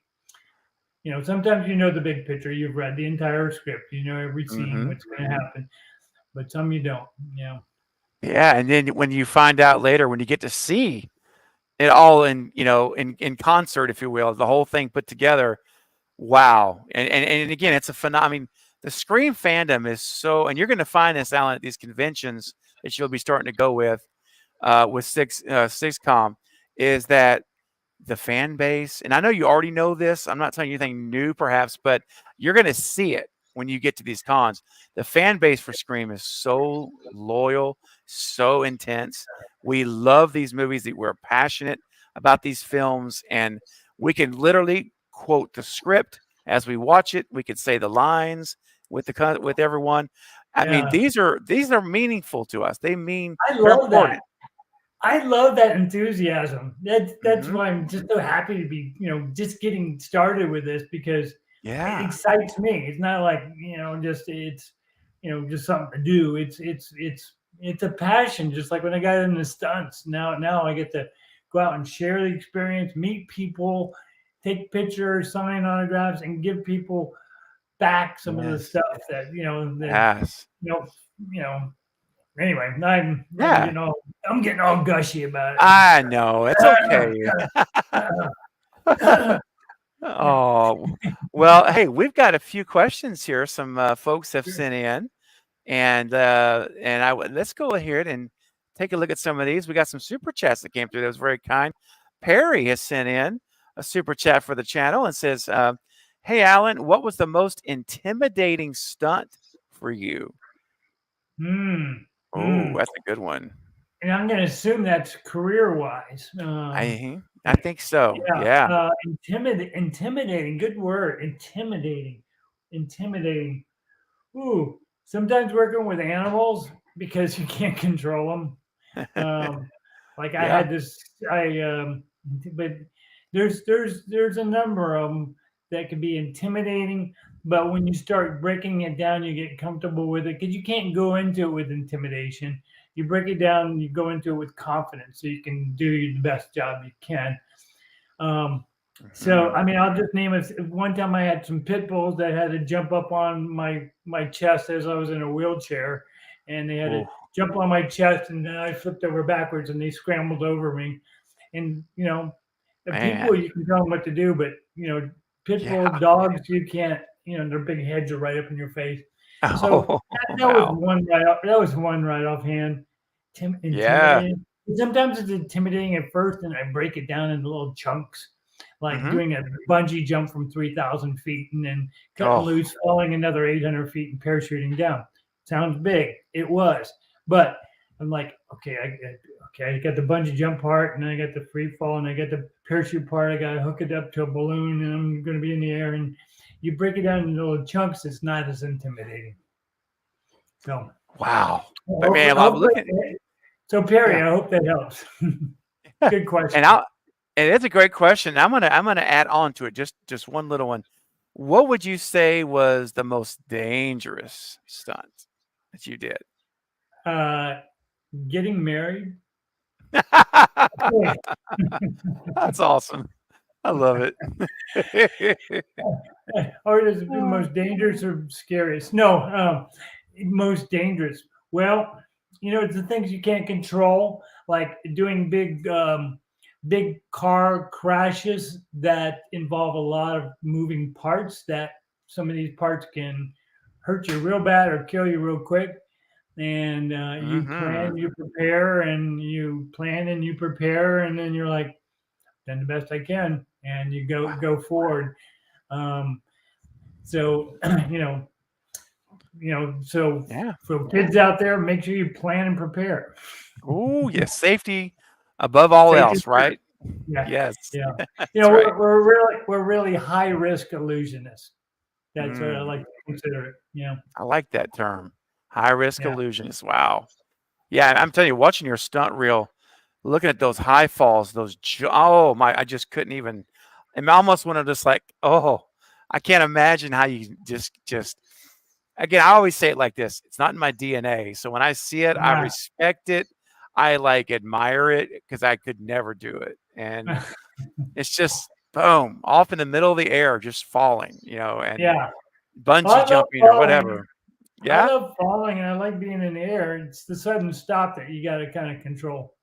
Sometimes you know the big picture. You've read the entire script. You know every scene, Hmm. what's going to happen. But some you don't. Yeah, and then when you find out later, when you get to see it all in concert, if you will, the whole thing put together, wow. And again, it's a phenomenon. I mean, the Scream fandom is so, and you're going to find this, Allan, at these conventions that you'll be starting to go with Sixcom, is that the fan base, and I know you already know this, I'm not telling you anything new perhaps, but you're going to see it when you get to these cons. The fan base for Scream is so loyal, so intense. We love these movies. That we're passionate about these films, and we can literally quote the script as we watch it. We could say the lines with everyone. I mean, Yeah. these are meaningful to us. I They're love that. important. I love that enthusiasm. That's Hmm. why I'm just so happy to be, just getting started with this because it Yeah. excites me. It's not like, just it's, just something to do. It's a passion. Just like when I got into stunts. Now I get to go out and share the experience, meet people, take pictures, sign autographs, and give people back some of the Yes. stuff that Yes. you know you know anyway, I'm Yeah. getting all gushy about I know. It's okay. it. Oh, well, hey, we've got a few questions here. Some folks have sent in, and let's go ahead and take a look at some of these. We got some super chats that came through. That was very kind. Perry has sent in a super chat for the channel and says, "Hey, Allan, what was the most intimidating stunt for you?" Hmm. Oh, Hmm. that's a good one. And I'm going to assume that's career-wise. I think so. Yeah. Yeah. Intimidating. Good word. Intimidating. Intimidating. Ooh. Sometimes working with animals because you can't control them. Like I Yeah. had this, but there's a number of them that can be intimidating. But when you start breaking it down, you get comfortable with it because you can't go into it with intimidation. You break it down, you go into it with confidence, so you can do the best job you can. Um, so Mhm. I mean, I'll just name it. One time I had some pit bulls that had to jump up on my chest as I was in a wheelchair, and they had to Ooh. jump on my chest, and then I flipped over backwards, and they scrambled over me. And the people, Man. you can tell them what to do, but pit bull Yeah. dogs, you can't. Their big heads are right up in your face. So Oh, that was wow. one right off. That was one right offhand. Yeah. Intimidating. Sometimes it's intimidating at first, and I break it down into little chunks, like Mm-hmm. doing a bungee jump from 3,000 feet and then cutting Oh, loose, falling another 800 feet and parachuting down. Sounds big. It was, but I'm like, okay, I got the bungee jump part, and I got the free fall, and I got the parachute part. I got to hook it up to a balloon, and I'm going to be in the air. And you break it down into little chunks, it's not as intimidating. So, wow. But man, I'm looking. so Perry, Yeah. I hope that helps. Good question. And it's a great question. I'm gonna add on to it just one little one. What would you say was the most dangerous stunt that you did? Getting married. That's awesome. I love it. Or is it the most dangerous or scariest? No, most dangerous. Well, it's the things you can't control, like doing big car crashes that involve a lot of moving parts. That some of these parts can hurt you real bad or kill you real quick. And you Mhm. plan, you prepare, and you plan and you prepare, and then you're like, done the best I can, and you Wow. go forward. Um, so so Yeah. for kids out there, make sure you plan and prepare. Ooh, yes, safety above all Safety else, first. right? Yeah, Yes. yeah. That's right. We're really high risk illusionists. That's what I Mm, like to consider it. Yeah, I like that term. High risk yeah. illusionist. Wow. Yeah, I'm telling you, watching your stunt reel, looking at those high falls, oh my, I just couldn't even. I almost want to just like, oh, I can't imagine how you just. Again, I always say it like this: it's not in my DNA. So when I see it, I Nah. respect it. I like admire it because I could never do it, and it's just boom off in the middle of the air, just falling, and Yeah. bungee I love jumping or falling. whatever. Yeah, And I like being in the air. It's the sudden stop that you got to kind of control.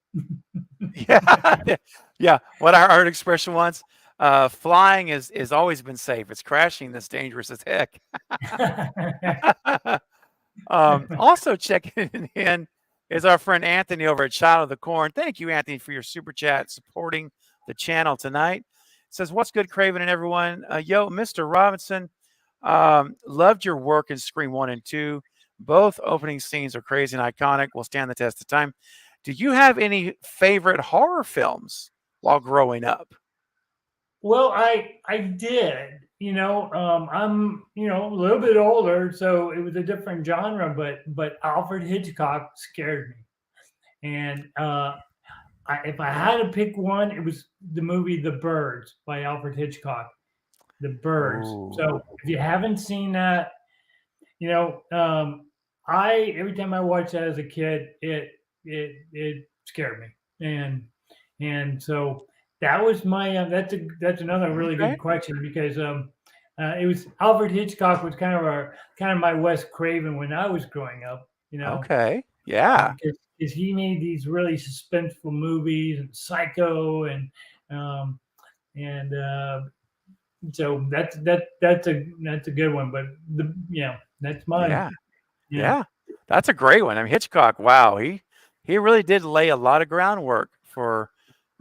yeah, yeah. What I heard expression once: flying is always been safe. It's crashing that's dangerous as heck. Also checking in is our friend Anthony over at Child of the Corn. Thank you, Anthony, for your super chat supporting the channel tonight. Says, what's good, Craven and everyone? Yo, Mr. Robinson, loved your work in Scream 1 and 2. Both opening scenes are crazy and iconic, will stand the test of time. Do you have any favorite horror films while growing up? Well, I did. I'm a little bit older, so it was a different genre, but Alfred Hitchcock scared me. And if I had to pick one, it was the movie The Birds by Alfred Hitchcock. The Birds. Ooh, So if you haven't seen that, you know, um, I every time I watched that as a kid, it scared me, and so that was my that's another really okay, good question because it was Alfred Hitchcock was kind of my Wes Craven when I was growing up, okay, yeah, because he made these really suspenseful movies and Psycho um, and so that's a good one, but that's mine. yeah. Yeah. Yeah, that's a great one. I mean, Hitchcock, wow, he really did lay a lot of groundwork for,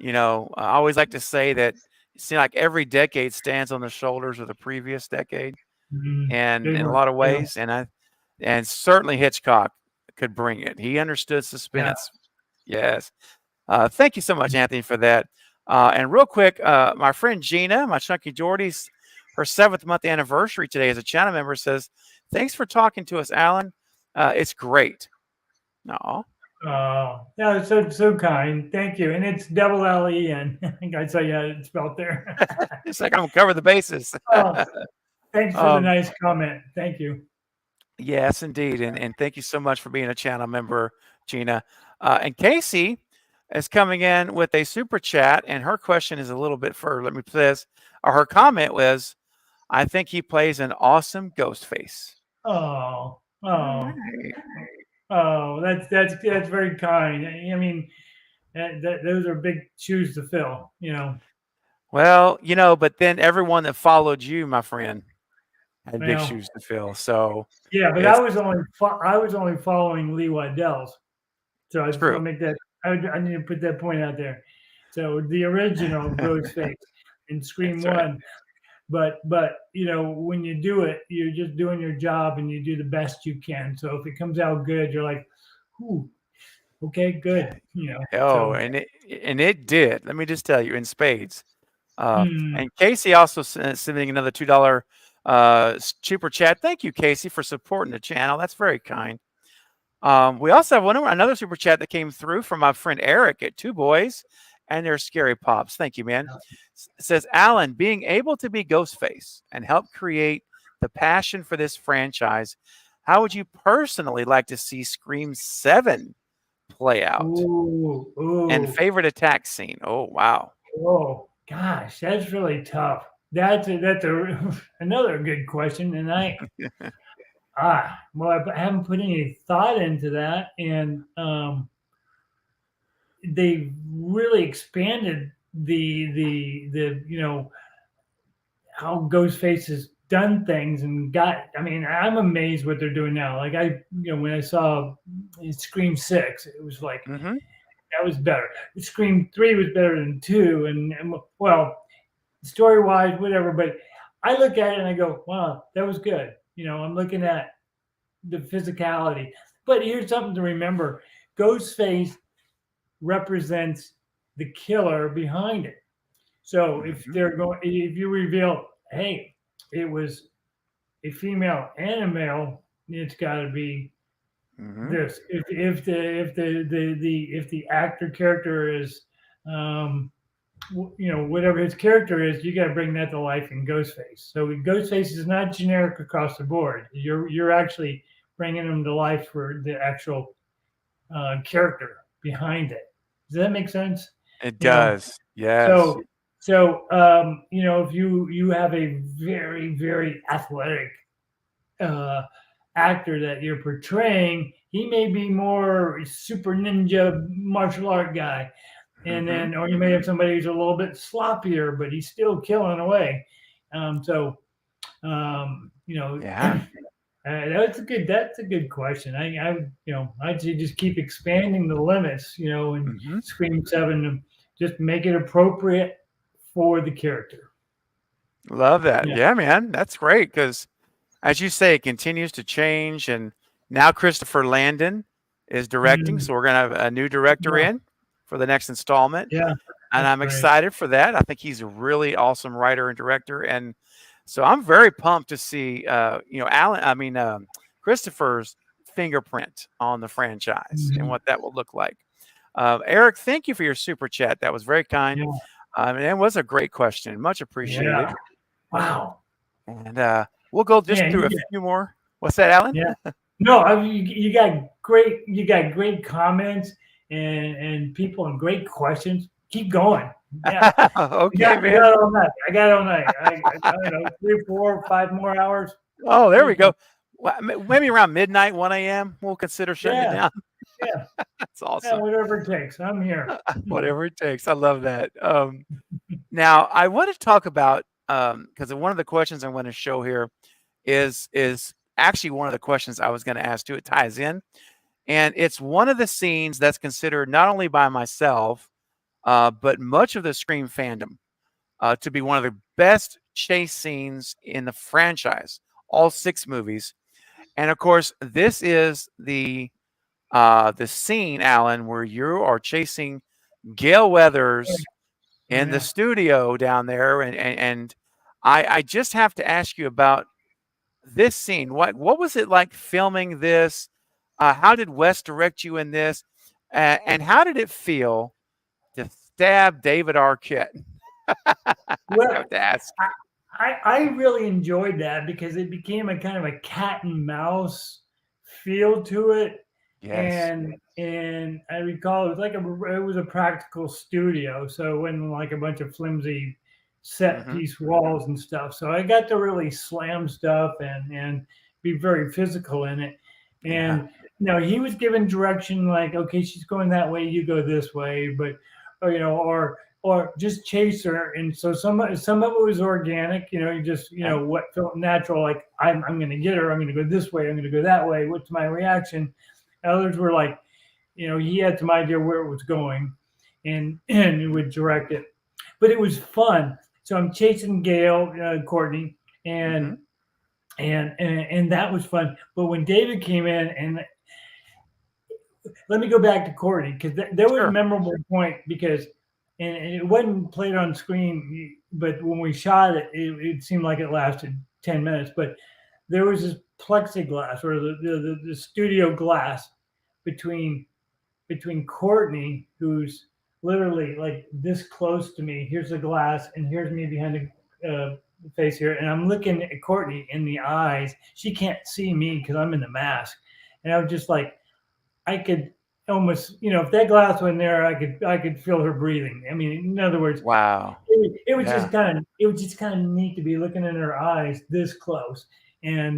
I always like to say that it seems like every decade stands on the shoulders of the previous decade, Mhm. and Good in a one. lot of Good one. ways, and certainly Hitchcock could bring it. He understood Yeah. suspense. Yes. Thank you so much, Anthony, for that. And real quick, my friend Gina, my Chunky Geordie's, her 7th-month anniversary today as a channel member says, "Thanks for talking to us, Alan. It's great." No, Yeah, it's so kind. Thank you. And it's double Len. I think I saw you had it spelled there. it's like I'm gonna cover the bases. Oh, thanks for the um, nice comment. Thank you. yes, indeed, and thank you so much for being a channel member, Gina. And Casey is coming in with a super chat, and her question is a little bit further. Let me put this. Or her comment was, "I think he plays an awesome Ghostface." Oh, All oh, right. Oh, that's very kind. I mean, those are big shoes to fill. Well, but then everyone that followed you, my friend, had big Well, shoes to fill. So yeah, but it's I was only following Lee Waddell's, so I just want true. to make that. I need to put that point out there. So the original Ghostface in Scream That's right. One, but when you do it, you're just doing your job and you do the best you can. So if it comes out good, you're like, "Ooh, okay, good." Oh, So and it did. Let me just tell you, in spades. mm, And Casey also sending another $2 super chat. Thank you, Casey, for supporting the channel. That's very kind. We also have another super chat that came through from my friend Eric at Two Boys and their Scary Pops. Thank you, man. It says, Allan, being able to be Ghostface and help create the passion for this franchise, how would you personally like to see Scream 7 play out? ooh, And ooh. favorite attack scene? Oh, wow. Oh gosh, that's really tough. Another good question, and well, I haven't put any thought into that, and they really expanded the how Ghostface has done things and got. I mean, I'm amazed what they're doing now. Like when I saw Scream 6, it was like Mm-hmm. that was better. Scream 3 was better than 2, and well, story wise, whatever. But I look at it and I go, wow, that was good. I'm looking at the physicality. But here's something to remember: Ghostface represents the killer behind it. So if you reveal, hey, it was a female and a male, it's got to be Mm-hmm. this. If the actor character is whatever his character is, you got to bring that to life in Ghostface. So Ghostface is not generic across the board. You're actually bringing him to life for the actual character behind it. Does that make sense? It You know, does. Yes. so if you have a very very athletic uh, actor that you're portraying, he may be more super ninja martial art guy. And Mm-hmm. then, or you may have somebody who's a little bit sloppier, but he's still killing away. So, Yeah. that's a good question. I'd say just keep expanding the limits, and Mm-hmm. Scream 7, and just make it appropriate for the character. Love that. Yeah. Yeah, man. That's great because, as you say, it continues to change. And now Christopher Landon is directing. Mm, So we're going to have a new director yeah. in for the next installment. Yeah. And That's I'm great. excited for that. I think he's a really awesome writer and director. And so I'm very pumped to see, Christopher's fingerprint on the franchise and Mhm. what that will look like. Eric, thank you for your super chat. That was very kind. Yeah. And it was a great question. Much appreciated. Yeah. Wow. And we'll go just Man, through a few more. What's that, Allan? yeah. No, you got great comments and people and great questions. Keep going. Yeah. Okay, I man. got all night. I don't know, 3, 4, 5 more hours. Oh, there we Keep going. go. Well, maybe around midnight, 1 a.m. We'll consider shutting it Yeah. down. Yeah. That's Yeah. awesome. Whatever it takes. I'm here. Whatever it takes. I love that. Now I want to talk about because one of the questions I want to show here is actually one of the questions I was going to ask too. It ties in, and it's one of the scenes that's considered not only by myself, but much of the Scream fandom to be one of the best chase scenes in the franchise, all 6 movies. And of course, this is the scene, Allan, where you are chasing Gale Weathers in the Yeah. studio down there, and I just have to ask you about this scene. What was it like filming this? How did Wes direct you in this? And how did it feel to stab David Arquette? I Well, have to ask. I really enjoyed that because it became a kind of a cat and mouse feel to it. Yes. And I recall it was a practical studio, so it wasn't like a bunch of flimsy set Mm-hmm. piece walls and stuff. So I got to really slam stuff and be very physical in it. Yeah. And he was given direction like, okay, she's going that way, you go this way, but or just chase her. And so some of it was organic, you just Yeah. what felt natural, like I'm going to get her, I'm going to go this way, I'm going to go that way. What's my reaction? Others were like, he had some idea where it was going, and he would direct it. But it was fun. So I'm chasing Gale, Courtney, Mm-hmm. and that was fun. But when David came in, and let me go back to Courtney, because there was a Sure. memorable point, because and it wasn't played on screen, but when we shot it, it seemed like it lasted 10 minutes. But there was this plexiglass, or the studio glass between Courtney, who's literally like this close to me. Here's the glass, and here's me behind the face here, and I'm looking at Courtney in the eyes. She can't see me because I'm in the mask, and I was just like, I could almost, if that glass went there, I could feel her breathing. I mean, in other words, Wow. it was Yeah. just kind of neat to be looking in her eyes this close, and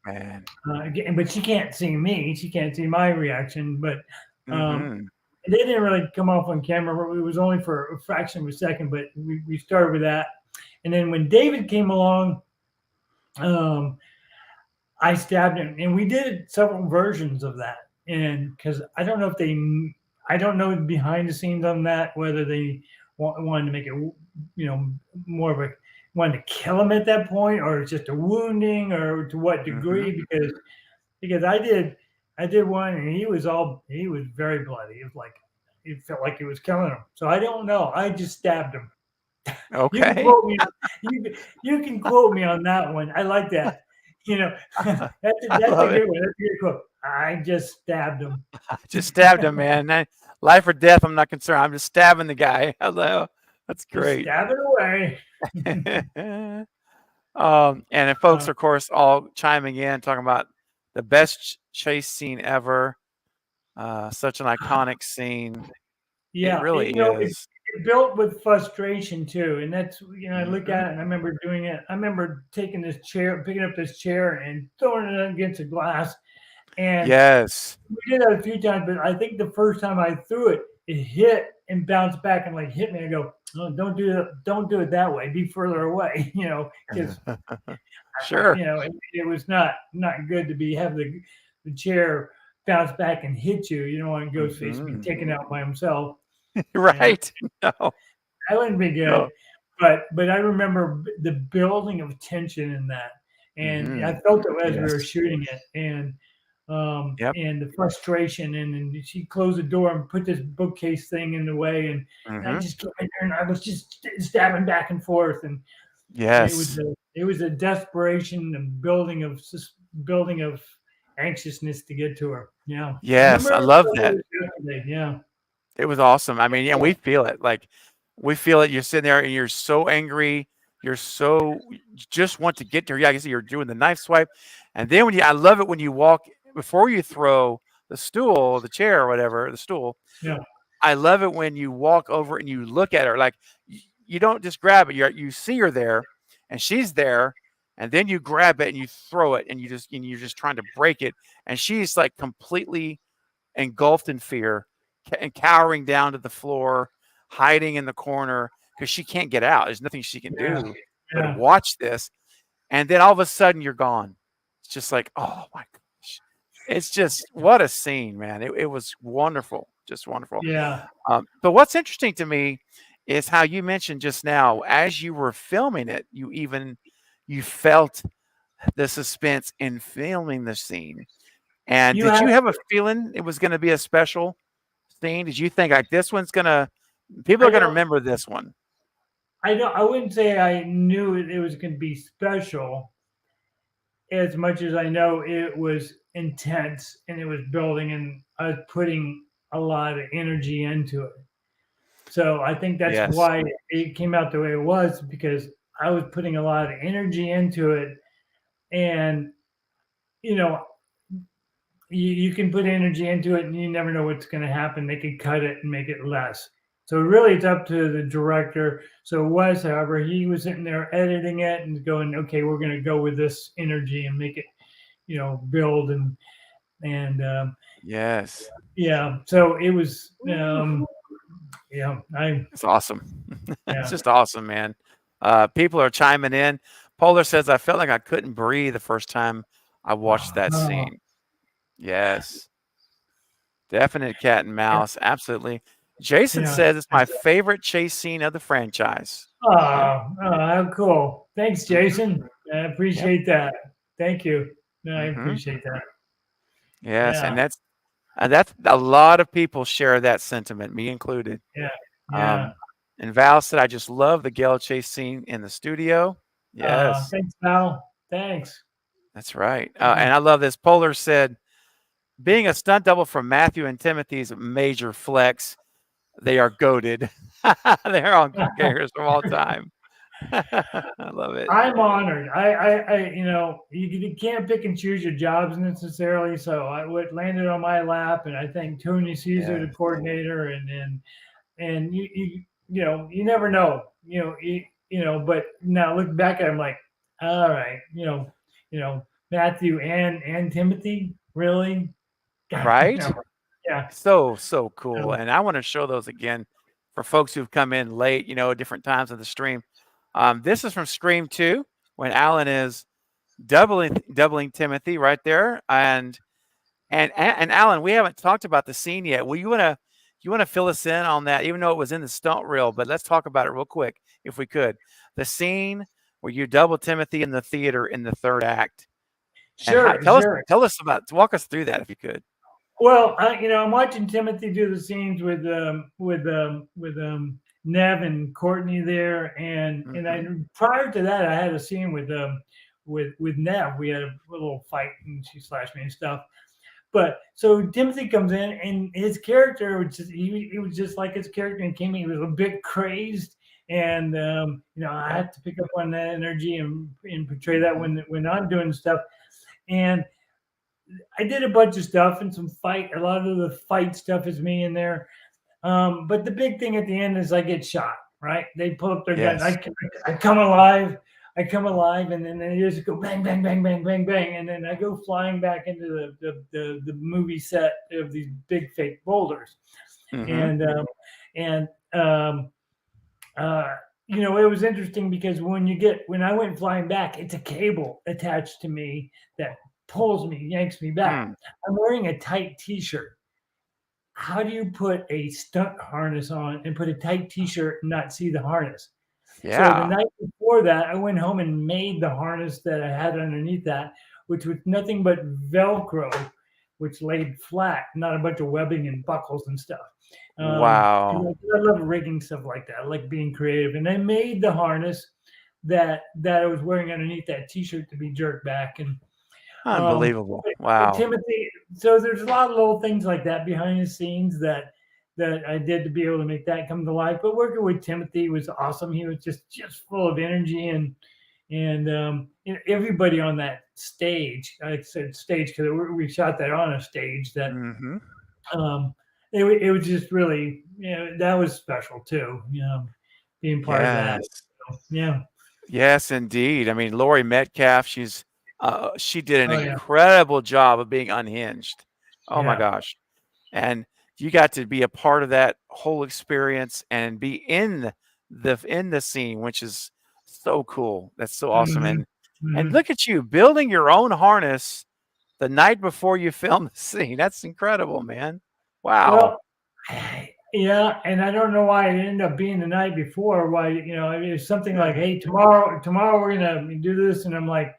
Man. but she can't see me. She can't see my reaction, but. Mm-hmm. They didn't really come off on camera. It was only for a fraction of a second, but we started with that. And then when David came along, I stabbed him, and we did several versions of that. And because I don't know behind the scenes on that, whether they wanted to make it, more of a wanted to kill him at that point, or it's just a wounding, or to what degree, Mm-hmm. because I did one, and he was very bloody. It felt like he was killing him. So I don't know. I just stabbed him. You can Okay. quote me. You can quote me on that one. I like that. That's I a love it. good one. That's a good quote. I just stabbed him. Just stabbed him, man. Life or death, I'm not concerned. I'm just stabbing the guy. Hello. That's Just great. stab it away. And then folks, of course, all chiming in, talking about the best chase scene ever. Such an iconic scene. It Yeah, really it is. built with frustration too, and that's I look Mm-hmm. at it, and I remember doing it. I remember picking up this chair, and throwing it against a glass. And Yes. we did that a few times, but I think the first time I threw it, it hit and bounced back and like hit me. I go, oh, don't do it. Don't do it that way. Be further away, because Sure. it was not good to have the chair bounce back and hit you. You don't want Ghostface to be Mm-hmm. taken out by himself. Right. No. That wouldn't be good. No. But I remember the building of tension in that, and I Mm-hmm. felt it as we were Yes. shooting it, Yep. and the frustration, and she closed the door and put this bookcase thing in the way, and I Mm-hmm. just came in there, and I was just stabbing back and forth, and Yes. it was a desperation and building of anxiousness to get to her. Yeah, I Yes. I remember love that. yesterday. Yeah, It was awesome. I mean, yeah, we feel it. Like we feel it. You're sitting there and you're so angry. You just want to get there. Yeah, I guess you're doing the knife swipe. And then I love it when you walk before you throw the chair or whatever, the stool. yeah, I love it when you walk over and you look at her. Like you don't just grab it. You see her there and she's there. And then you grab it and you throw it and you're just trying to break it. And she's like completely engulfed in fear and cowering down to the floor, hiding in the corner because she can't get out. There's nothing she can yeah, do but yeah, watch this. And then all of a sudden you're gone. It's just like, oh my gosh. It's just what a scene, man. It was wonderful. Just wonderful. yeah. But what's interesting to me is how you mentioned just now, as you were filming it, you felt the suspense in filming the scene. And You did have you have a feeling it was going to be a special scene? Did you think like people are I going to don't remember this one? I wouldn't say I knew it was going to be special as much as I know it was intense, and it was building, and I was putting a lot of energy into it. So I think that's Yes. why it came out the way it was, because I was putting a lot of energy into it. And, you know, you can put energy into it and you never know what's going to happen. They could cut it and make it less. So really it's up to the director. So however, he was sitting there editing it and going, okay, we're going to go with this energy and make it, build. And and Yes. yeah, so it was Woo. yeah, It's awesome. It's yeah. just awesome, man. People are chiming in. Polar says, I felt like I couldn't breathe the first time I watched that Oh, scene. Yes. Definite cat and yeah, mouse. Absolutely. Jason yeah. says it's my favorite chase scene of the franchise. Yep. How cool. Thanks, Hmm. Jason. I Yep. appreciate that. Thank you. No, I Hmm. appreciate that. Yes. Yeah, And that's a lot of people share that sentiment, me included. yeah, yeah. Um, and Val said, I just love the Gale chase scene in the studio. Yes, Thanks, Val. Thanks. that's right. Yeah. And I love this. Polar said, being a stunt double for Matthew and Timothy's a major flex. They are goaded. They're on gangers from all time. I love it. I'm honored. You can't pick and choose your jobs necessarily. So what landed on my lap, and I think Tony Caesar, the Yes. coordinator, and you never know. But now look back at it, I'm like, all right, Matthew and Timothy, really, Right? yeah. So cool. So, And I want to show those again for folks who've come in late, different times of the stream. This is from Scream 2 when Allan is doubling Timothy right there. And Allan, we haven't talked about the scene yet. Well, you wanna fill us in on that, even though it was in the stunt reel, but let's talk about it real quick, if we could. The scene where you double Timothy in the theater in the third act. And how sure, tell us sure. tell us about walk us through that if you could. Well, I'm watching Timothy do the scenes with Nev and Courtney there, and I Mhm. prior to that I had a scene with Nev. We had a little fight and she slashed me and stuff. But so Timothy comes in and his character he was just like his character and came in. He was a bit crazed, and I Yep. have to pick up on that energy and portray that Mhm. when I'm doing stuff. And I did a bunch of stuff and some fight. A lot of the fight stuff is me in there. But the big thing at the end is I get shot. Right? They pull up their gun. Yes. I come alive. I come alive, and then they just go bang, bang, bang, bang, bang, bang, and then I go flying back into the movie set of these big fake boulders, Mhm. and and um, uh, it was interesting because when I went flying back, it's a cable attached to me that pulls me, yanks me back. Mm. I'm wearing a tight T-shirt. How do you put a stunt harness on and put a tight T-shirt and not see the harness? So the Yeah. night before that, I went home and made the harness that I had underneath that, which was nothing but Velcro, which laid flat, not a bunch of webbing and buckles and stuff. Wow. I love rigging stuff like that. I like being creative, and I made the harness that I was wearing underneath that T-shirt to be jerked back. And um, Unbelievable. but Wow. Timothy, so there's a lot of little things like that behind the scenes that I did to be able to make that come to life. But working with Timothy was awesome. He was just full of energy and everybody on that stage. I said stage because we shot that on a stage. That Mhm. um, it was just really that was special too. Being part of that. Yes. So, yeah. Yes, indeed. I mean, Laurie Metcalf, she did an Oh yeah. incredible job of being unhinged. Oh my Yeah. gosh. And you got to be a part of that whole experience and be in the scene, which is so cool. That's so awesome. Hmm. And Hmm. look at you building your own harness the night before you film the scene. That's incredible, man. Wow. Well, yeah, and I don't know why it ended up being the night before. Why, it was something like, Yeah. "Hey, tomorrow we're gonna do this," and I'm like,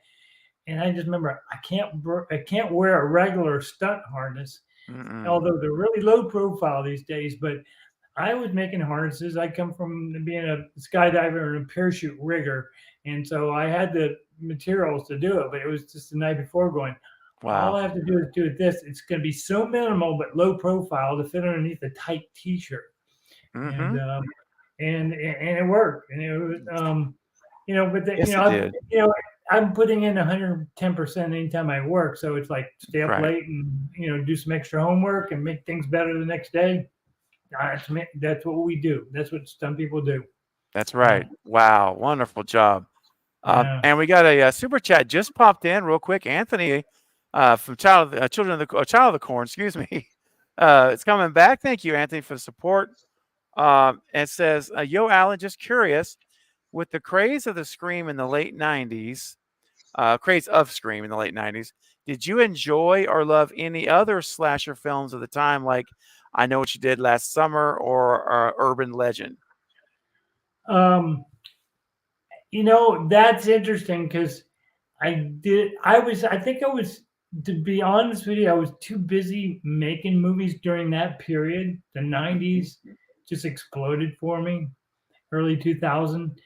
and I just remember I can't wear a regular stunt harness, Mm-mm. although they're really low profile these days. But I was making harnesses. I come from being a skydiver and a parachute rigger, and so I had the materials to do it. But it was just the night before going. All Wow. I have to do is do this. It's going to be so minimal but low profile to fit underneath a tight T-shirt, and Mm-hmm. um, and it worked. And it was but Yes, it did. I'm putting in 110% anytime I work. So it's like stay up Right. late and do some extra homework and make things better the next day. That's what we do. That's what some people do. That's Yeah, right. Wow. Wonderful job. yeah. And we got a super chat just popped in real quick. Anthony from Child of the Corn, excuse me. It's coming back. Thank you, Anthony, for the support. And it says, "Yo, Allan, just curious, with the craze of the Scream in the late '90s, craze of Scream in the late '90s, did you enjoy or love any other slasher films of the time, like I Know What You Did Last Summer or Urban Legend?" That's interesting because I think I was, to be honest with you, I was too busy making movies during that period. The 90s just exploded for me, early 2000.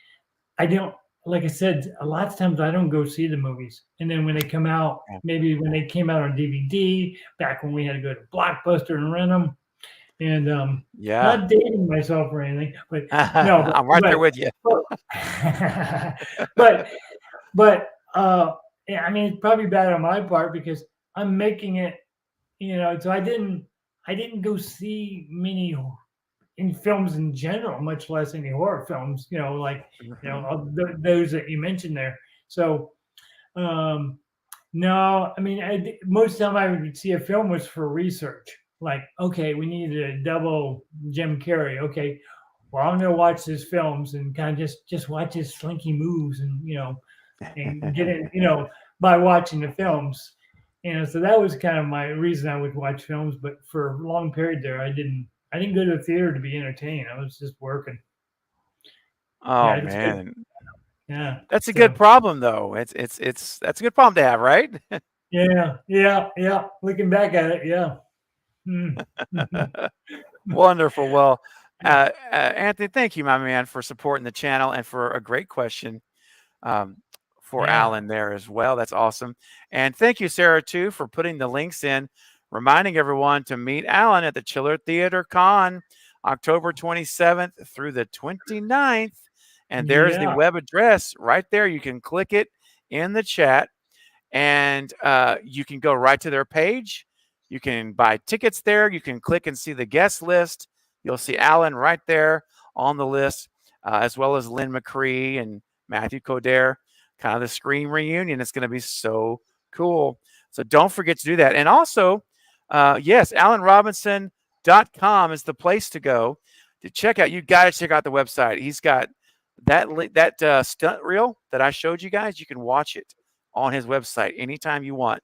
I don't, like I said, a lot of times I don't go see the movies. And then when they come out, maybe when they came out on DVD, back when we had to go to Blockbuster and rent them. And Yeah. not dating myself or anything, but no, I'm right there with you. but yeah, I mean, it's probably bad on my part because I'm making it, so I didn't go see many in films in general, much less any horror films, those that you mentioned there. So, no, I mean, most of the time I would see a film was for research. Like, okay, we need a double Jim Carrey. Okay, well, I'm gonna watch his films and kind of just watch his slinky moves and and get it, by watching the films. So that was kind of my reason I would watch films. But for a long period there, I didn't go to the theater to be entertained. I was just working. Oh Yeah, man. Yeah. That's a good problem though. It's that's a good problem to have, right? Yeah. Looking back at it, yeah. Wonderful. Well, Anthony, thank you, my man, for supporting the channel and for a great question for Allan there as well. That's awesome. And thank you, Sarah, too, for putting the links in, reminding everyone to meet Allan at the Chiller Theater Con, October 27th through the 29th. And there's the web address right there. You can click it in the chat and you can go right to their page. You can buy tickets there. You can click and see the guest list. You'll see Allan right there on the list, as well as Lynn McCree and Matthew Coder, kind of the Scream reunion. It's going to be so cool. So don't forget to do that. And also, yes, AllanRobinson.com is the place to go to check out. You got to check out the website. He's got that stunt reel that I showed you guys. You can watch it on his website anytime you want.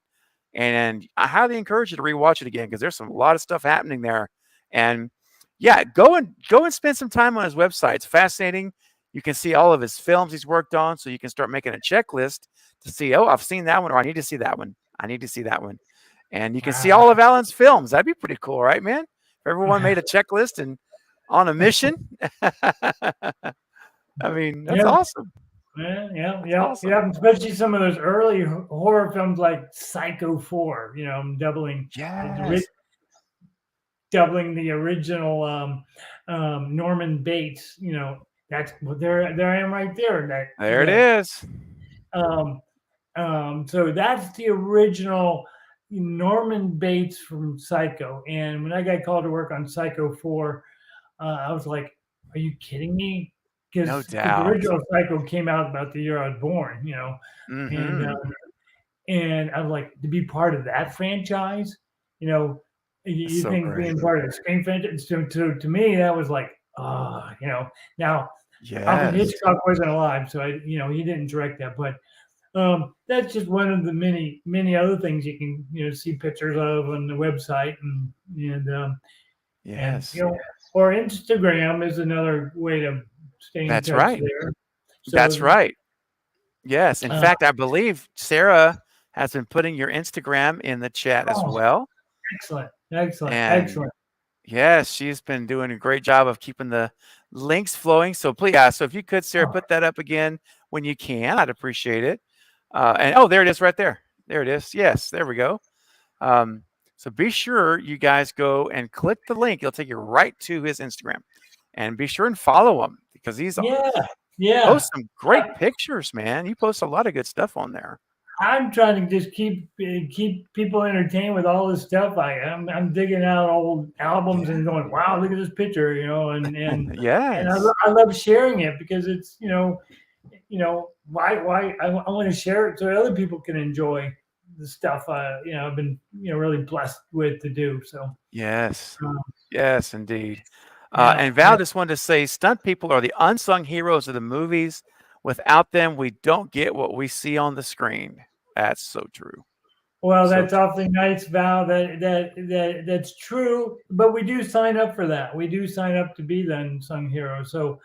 And I highly encourage you to rewatch it again because there's a lot of stuff happening there. And yeah, go and spend some time on his website. It's fascinating. You can see all of his films he's worked on, so you can start making a checklist to see, oh, I've seen that one, or I need to see that one. I need to see that one. And you can see all of Allan's films. That'd be pretty cool, right, man? If everyone made a checklist and on a mission. I mean, that's awesome. Yeah. Especially some of those early horror films like Psycho 4. Doubling the original Norman Bates. That's there I am right there. There it is. So that's the original Norman Bates from Psycho. And when I got called to work on Psycho 4, I was like, "Are you kidding me?" Because the original Psycho came out about the year I was born, and I'm like, to be part of that franchise, you think being part of the Scream franchise. So to me, that was like, now Alfred Hitchcock wasn't alive, so he didn't direct that, but that's just one of the many other things you can see pictures of on the website, and or Instagram is another way to stay in touch there. So, that's right. Yes. In fact, I believe Sarah has been putting your Instagram in the chat as well. Excellent. Yes, she's been doing a great job of keeping the links flowing. So please, so if you could, Sarah, put that up again when you can, I'd appreciate it. And there it is right there. There it is. Yes, there we go. So be sure you guys go and click the link. It'll take you right to his Instagram. And be sure and follow him because he's posts some great pictures, man. You post a lot of good stuff on there. I'm trying to just keep people entertained with all this stuff. I'm digging out old albums and going, wow, look at this picture, and and I love sharing it because it's why I want to share it so other people can enjoy the stuff I've been really blessed with to do. So Yes. um, Yes, indeed. yeah, And Val just wanted to say stunt people are the unsung heroes of the movies. Without them, we don't get what we see on the screen. That's so true. well, So that's awfully nice, Val. That's true. But we do sign up for that. We do sign up to be the unsung hero. So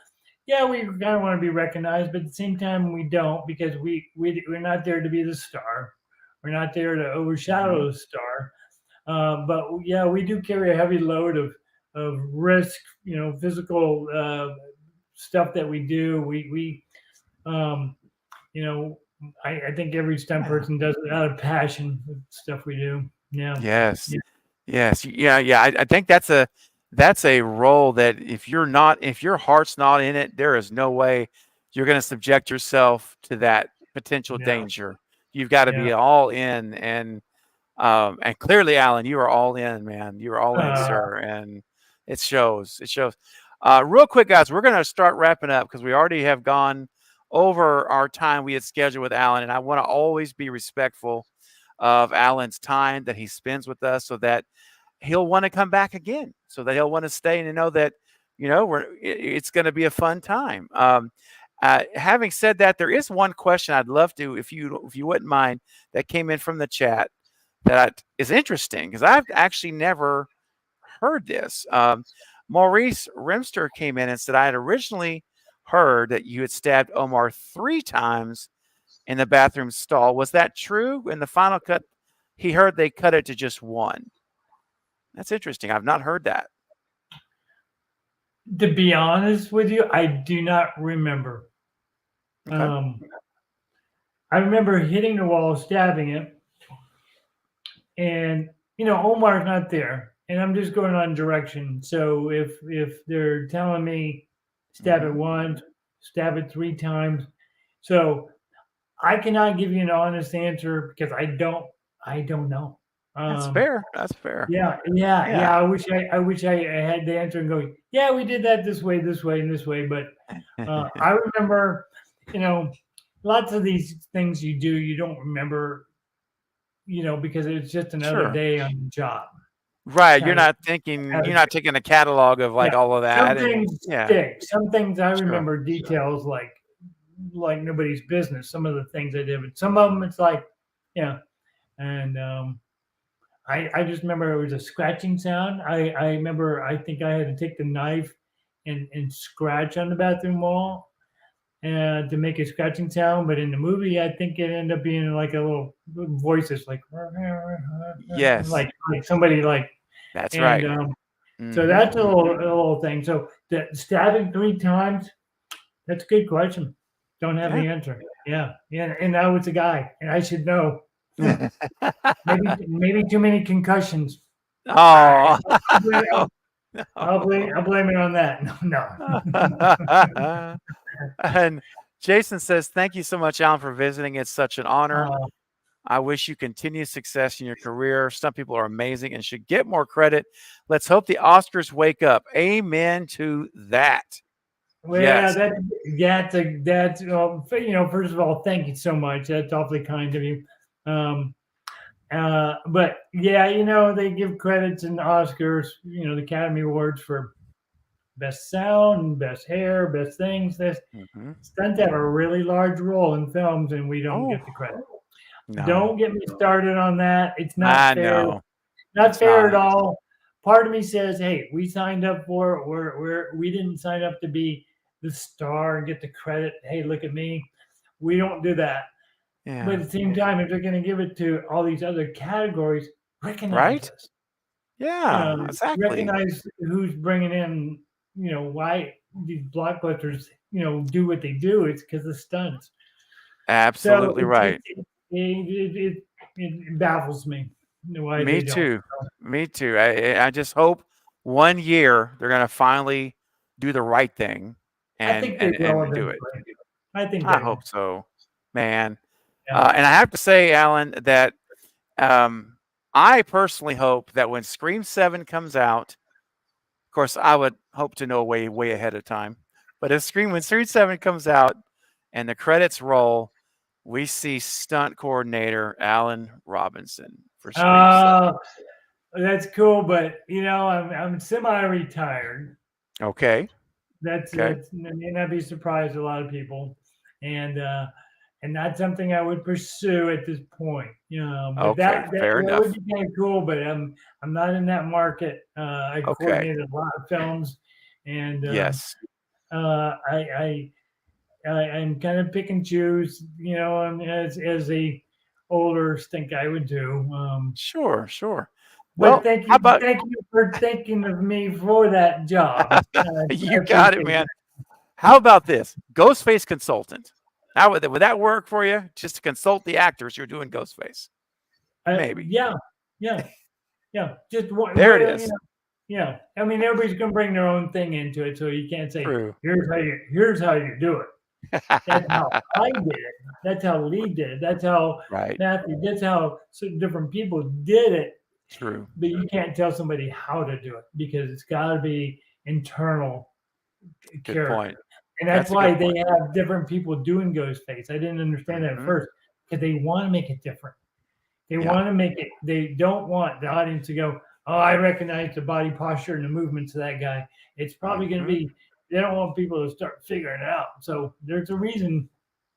yeah, we kind of want to be recognized, but at the same time, we don't, because we're not there to be the star. We're not there to overshadow the star. But yeah, we do carry a heavy load of risk, physical stuff that we do. Um, you know, I think every stunt Yeah. person does it out of passion with stuff we do. Yeah. Yes. Yeah. Yes. Yeah. I think that's a role that if your heart's not in it, there is no way you're going to subject yourself to that potential Yeah. danger. You've got to Yeah. be all in, and clearly, Allan, you are all in, man. You are all in, sir, and it shows. It shows. Real quick, guys, we're going to start wrapping up because we already have gone over our time we had scheduled with Allan, and I want to always be respectful of Allan's time that he spends with us, so that he'll want to come back again, so that he'll want to stay and know that it's going to be a fun time. Having said that, there is one question I'd love to, if you wouldn't mind, that came in from the chat that is interesting because I've actually never heard this. Maurice Remster came in and said, I had originally heard that you had stabbed Omar 3 times in the bathroom stall. Was that true? In the final cut, he heard they cut it to just 1. That's interesting. I've not heard that. To be honest with you, I do not remember. Okay. I remember hitting the wall, stabbing it, and Omar's not there, and I'm just going on direction. So if they're telling me stab it once, stab it 3 times, so I cannot give you an honest answer because I don't know. That's fair. That's fair. Yeah. I wish I had the answer and go, yeah, we did that this way, and this way. But I remember, lots of these things you do, you don't remember, because it's just another Sure. day on the job. Right. You're not taking a catalog of all of that. Some things stick. Some things I remember details like nobody's business. Some of the things I did, but some of them it's like, and I just remember it was a scratching sound. I remember I think I had to take the knife and scratch on the bathroom wall to make a scratching sound. But in the movie, I think it ended up being like a little voices like yes, like somebody like. That's and, right. So that's a little thing. So the stabbing 3 times, that's a good question. Don't have the answer. Yeah. And I was a guy, and I should know. maybe too many concussions. Oh, I'll blame it on that. No. And Jason says, thank you so much, Allan, for visiting. It's such an honor. I wish you continued success in your career. Some people are amazing and should get more credit. Let's hope the Oscars wake up. Amen to that. Well, yes. That's first of all, thank you so much. That's awfully kind of you. But yeah, they give credits in the Oscars, the Academy Awards for best sound, best hair, best things. Stunts have a really large role in films, and we don't get the credit. No. Don't get me started on that. It's not fair. Know. Not fair at all. Part of me says, hey, we signed up for it. We didn't sign up to be the star and get the credit. Hey, look at me. We don't do that. Yeah. But at the same time, if they're going to give it to all these other categories, recognize us. Yeah, exactly. Recognize who's bringing in, why these blockbusters, do what they do. It's because of stunts. Absolutely right. It baffles me. Why Me too. Me too. I just hope one year they're going to finally do the right thing and do it. I hope so, man. Yeah. And I have to say, Allan, that I personally hope that when Scream 7 comes out, of course, I would hope to know way ahead of time. But when Scream 7 comes out and the credits roll, we see stunt coordinator Allan Robinson for Scream 7. That's cool, but I'm semi-retired. Okay. That Okay. may not be surprised to a lot of people, and not something I would pursue at this point. But Okay. Fair that enough. would be kind of cool. But I'm not in that market. I Okay. coordinated a lot of films, and Yes. I'm kind of pick and choose. As a older stink I would do. Sure. Sure. But Well, how about thank you for thinking of me for that job. I you got it, appreciate man. that. How about this? Ghostface consultant. How would that work for you? Just to consult the actors you're doing Ghostface. Maybe. Yeah. Just one. There it is. Yeah. I mean, everybody's gonna bring their own thing into it, so you can't say True. here's how you do it. That's how I did it. That's how Lee did it. That's how Right. Matthew. That's how different people did it. True. But you can't tell somebody how to do it because it's got to be internal Good character. point. And that's That's a why good they point. have different people doing Ghostface. I didn't understand that at first because they want to make it different. They want to make it. They don't want the audience to go, "Oh, I recognize the body posture and the movements of that guy." It's probably going to be. They don't want people to start figuring it out. So there's a reason.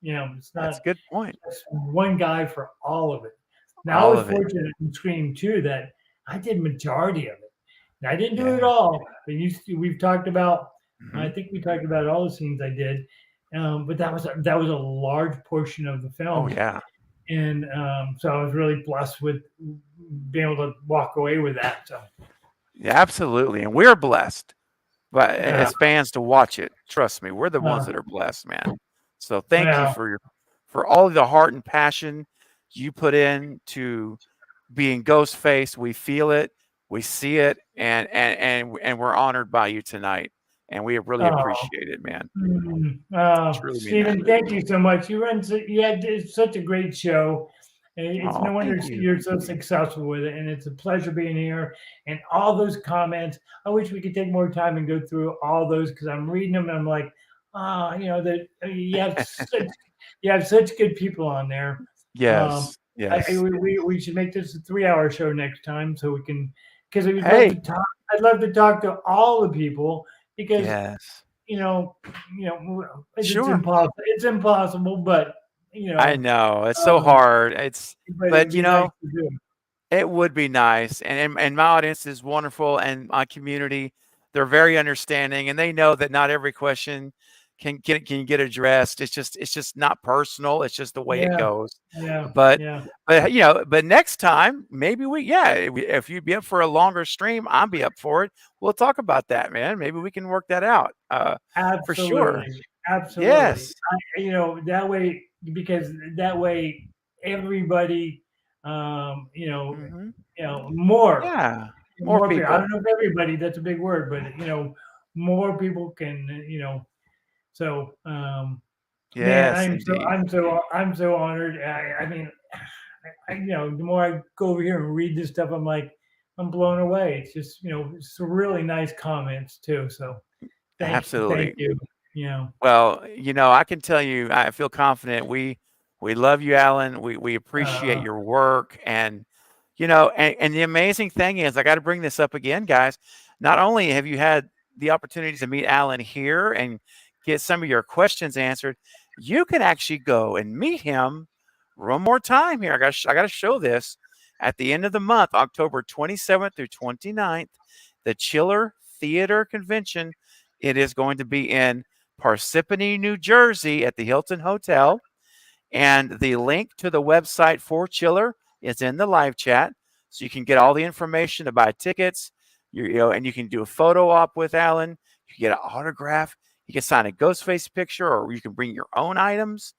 It's not That's a good point. just one guy for all of it. Now All I was of it. fortunate in Scream 2 that I did majority of it. Now, I didn't do it all, but we've talked about. I think we talked about all the scenes I did, but that was a large portion of the film. Oh yeah. And so I was really blessed with being able to walk away with that. So Yeah, absolutely. And we're blessed, but as fans to watch it. Trust me, we're the ones that are blessed, man. So thank you for all of the heart and passion you put into being Ghostface. We feel it, we see it, and we're honored by you tonight. And we really appreciate it, man. Truly mean Stephen, that. thank you so much. You had such a great show. It's no wonder thank you. you're so successful with it, and it's a pleasure being here. And all those comments, I wish we could take more time and go through all those because I'm reading them and I'm like, that you have such good people on there. Yes. Yes. We should make this a 3-hour show next time so we can, because I'd love to talk. I'd love to talk to all the people because it's impossible. It's impossible, but I know it's so hard. But nice it would be nice, and my audience is wonderful, and my community, they're very understanding, and they know that not every question can get addressed. It's just not personal. It's just the way it goes. But next time maybe if you'd be up for a longer stream, I'll be up for it. We'll talk about that, man. Maybe we can work that out. For sure. Absolutely. Yes. That way, because that way everybody, more. Yeah. More people. I don't know if everybody, that's a big word, but more people can, so yes, man, I'm so honored. I mean, the more I go over here and read this stuff, I'm blown away. It's just, it's really nice comments too. So thank you. Well, I can tell you, I feel confident. We love you, Allan. We appreciate your work, and and the amazing thing is, I got to bring this up again, guys. Not only have you had the opportunity to meet Allan here and get some of your questions answered, you can actually go and meet him one more time here. I got to show this at the end of the month, October 27th through 29th, the Chiller Theater Convention. It is going to be in Parsippany, New Jersey at the Hilton Hotel. And the link to the website for Chiller is in the live chat. So you can get all the information to buy tickets, and you can do a photo op with Allan. You can get an autograph. You can sign a Ghostface picture, or you can bring your own items.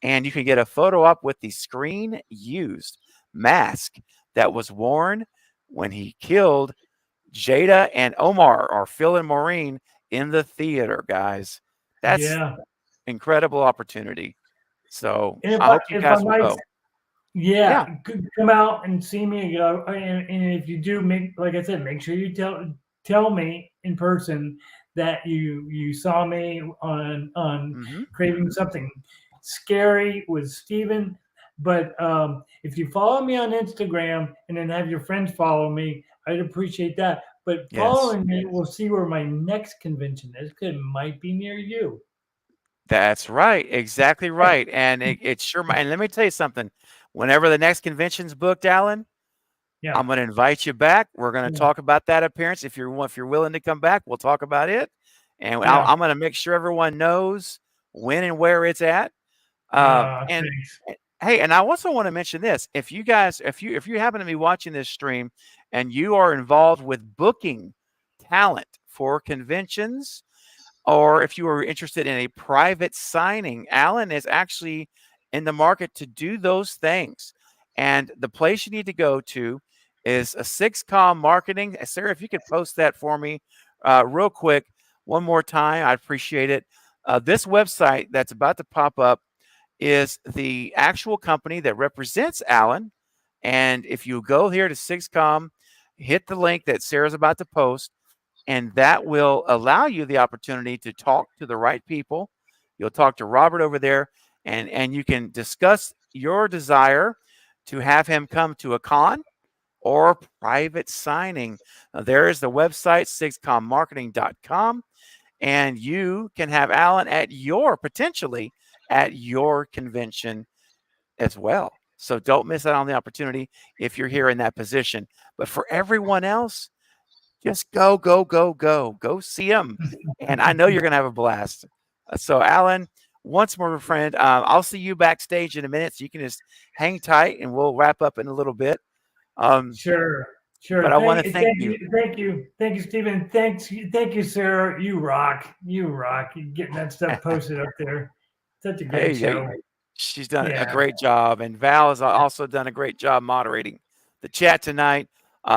And you can get a photo op with the screen used mask that was worn when he killed Jada and Omar, or Phil and Maureen, in the theater, guys. That's incredible opportunity. So I hope you guys will go. Come out and see me. And if you do, like I said, make sure you tell me in person that you saw me on Craving Something. Scary with Steven. But if you follow me on Instagram and then have your friends follow me, I'd appreciate that. But Yes. following me, we'll see where my next convention is. 'Cause it might be near you. That's right. Exactly right. And it sure might. And let me tell you something. Whenever the next convention's booked, Allan, Yeah. I'm going to invite you back. We're going to Yeah. talk about that appearance. If you're willing to come back, we'll talk about it. And Yeah. I'm going to make sure everyone knows when and where it's at. And Thanks. hey, and I also want to mention this: if you guys, if you happen to be watching this stream and you are involved with booking talent for conventions, or if you are interested in a private signing, Allan is actually in the market to do those things. And the place you need to go to is a 6Com Marketing. Sarah, if you could post that for me real quick one more time, I'd appreciate it. This website that's about to pop up is the actual company that represents Allan. And if you go here to 6Com, hit the link that Sarah's about to post, and that will allow you the opportunity to talk to the right people. You'll talk to Robert over there, and you can discuss your desire to have him come to a con or private signing. There is the website, 6commarketing.com, and you can have Allan potentially at your convention as well. So don't miss out on the opportunity if you're here in that position. But for everyone else, just go see them. And I know you're going to have a blast. So Allan, once more, friend, I'll see you backstage in a minute. So you can just hang tight and we'll wrap up in a little bit. Sure. But I want to thank you. Thank you, Stephen. Thank you, Sarah. You rock. You're getting that stuff posted up there. Such a great show. She's done a great job, and Val has also done a great job moderating the chat tonight.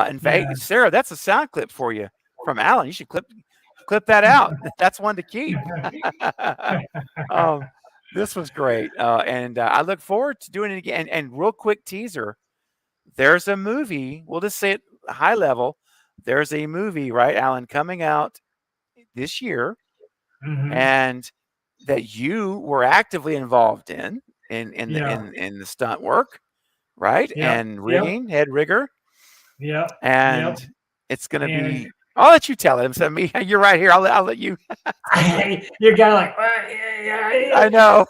In fact, Sarah, that's a sound clip for you from Allan. You should clip that out. That's one to keep. This was great, and I look forward to doing it again. And real quick teaser: there's a movie. We'll just say it high level. There's a movie, right, Allan, coming out this year, and that you were actively involved in the stunt work, right? And rigging, head rigger. Yeah. And it's going to be. I'll let you tell him. So you're right here. I'll let you. You're kind of like, I know.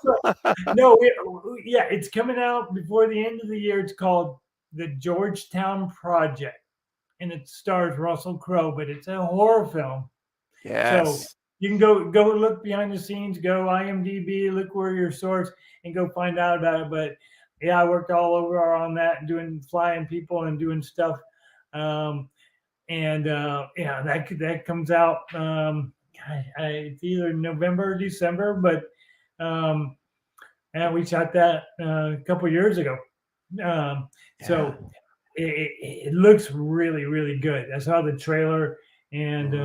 No, it's coming out before the end of the year. It's called The Georgetown Project, and it stars Russell Crowe, but it's a horror film. Yes. So you can go look behind the scenes, go IMDb, look where your source, and go find out about it. But yeah, I worked all over on that, flying people and doing stuff. That comes out. It's either November or December, but and we shot that a couple years ago. So it looks really, really good. I saw the trailer, and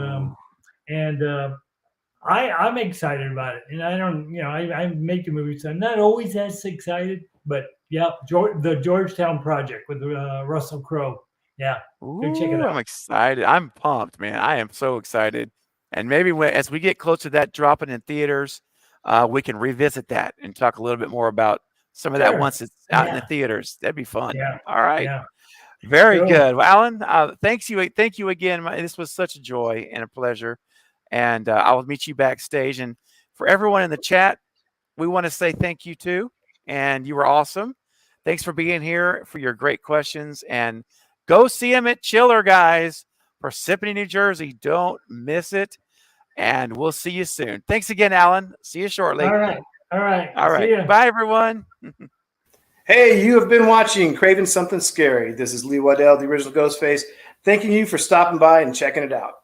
I'm excited about it. And I don't, I make the movie, so I'm not always as excited, but yeah, the Georgetown Project with Russell Crowe. Yeah, go check it out. I'm excited. I'm pumped, man. I am so excited. And maybe as we get close to that dropping in theaters, we can revisit that and talk a little bit more about some of that once it's out in the theaters. That'd be fun. Yeah. All right. Yeah. Very good. Well, Allan, thank you again. This was such a joy and a pleasure. And I'll meet you backstage. And for everyone in the chat, we want to say thank you too. And you were awesome. Thanks for being here, for your great questions. And go see him at Chiller, guys. Parsippany, New Jersey. Don't miss it. And we'll see you soon. Thanks again, Allan. See you shortly. All right. See ya. Bye, everyone. Hey, you have been watching Craving Something Scary. This is Lee Waddell, the original Ghostface, thanking you for stopping by and checking it out.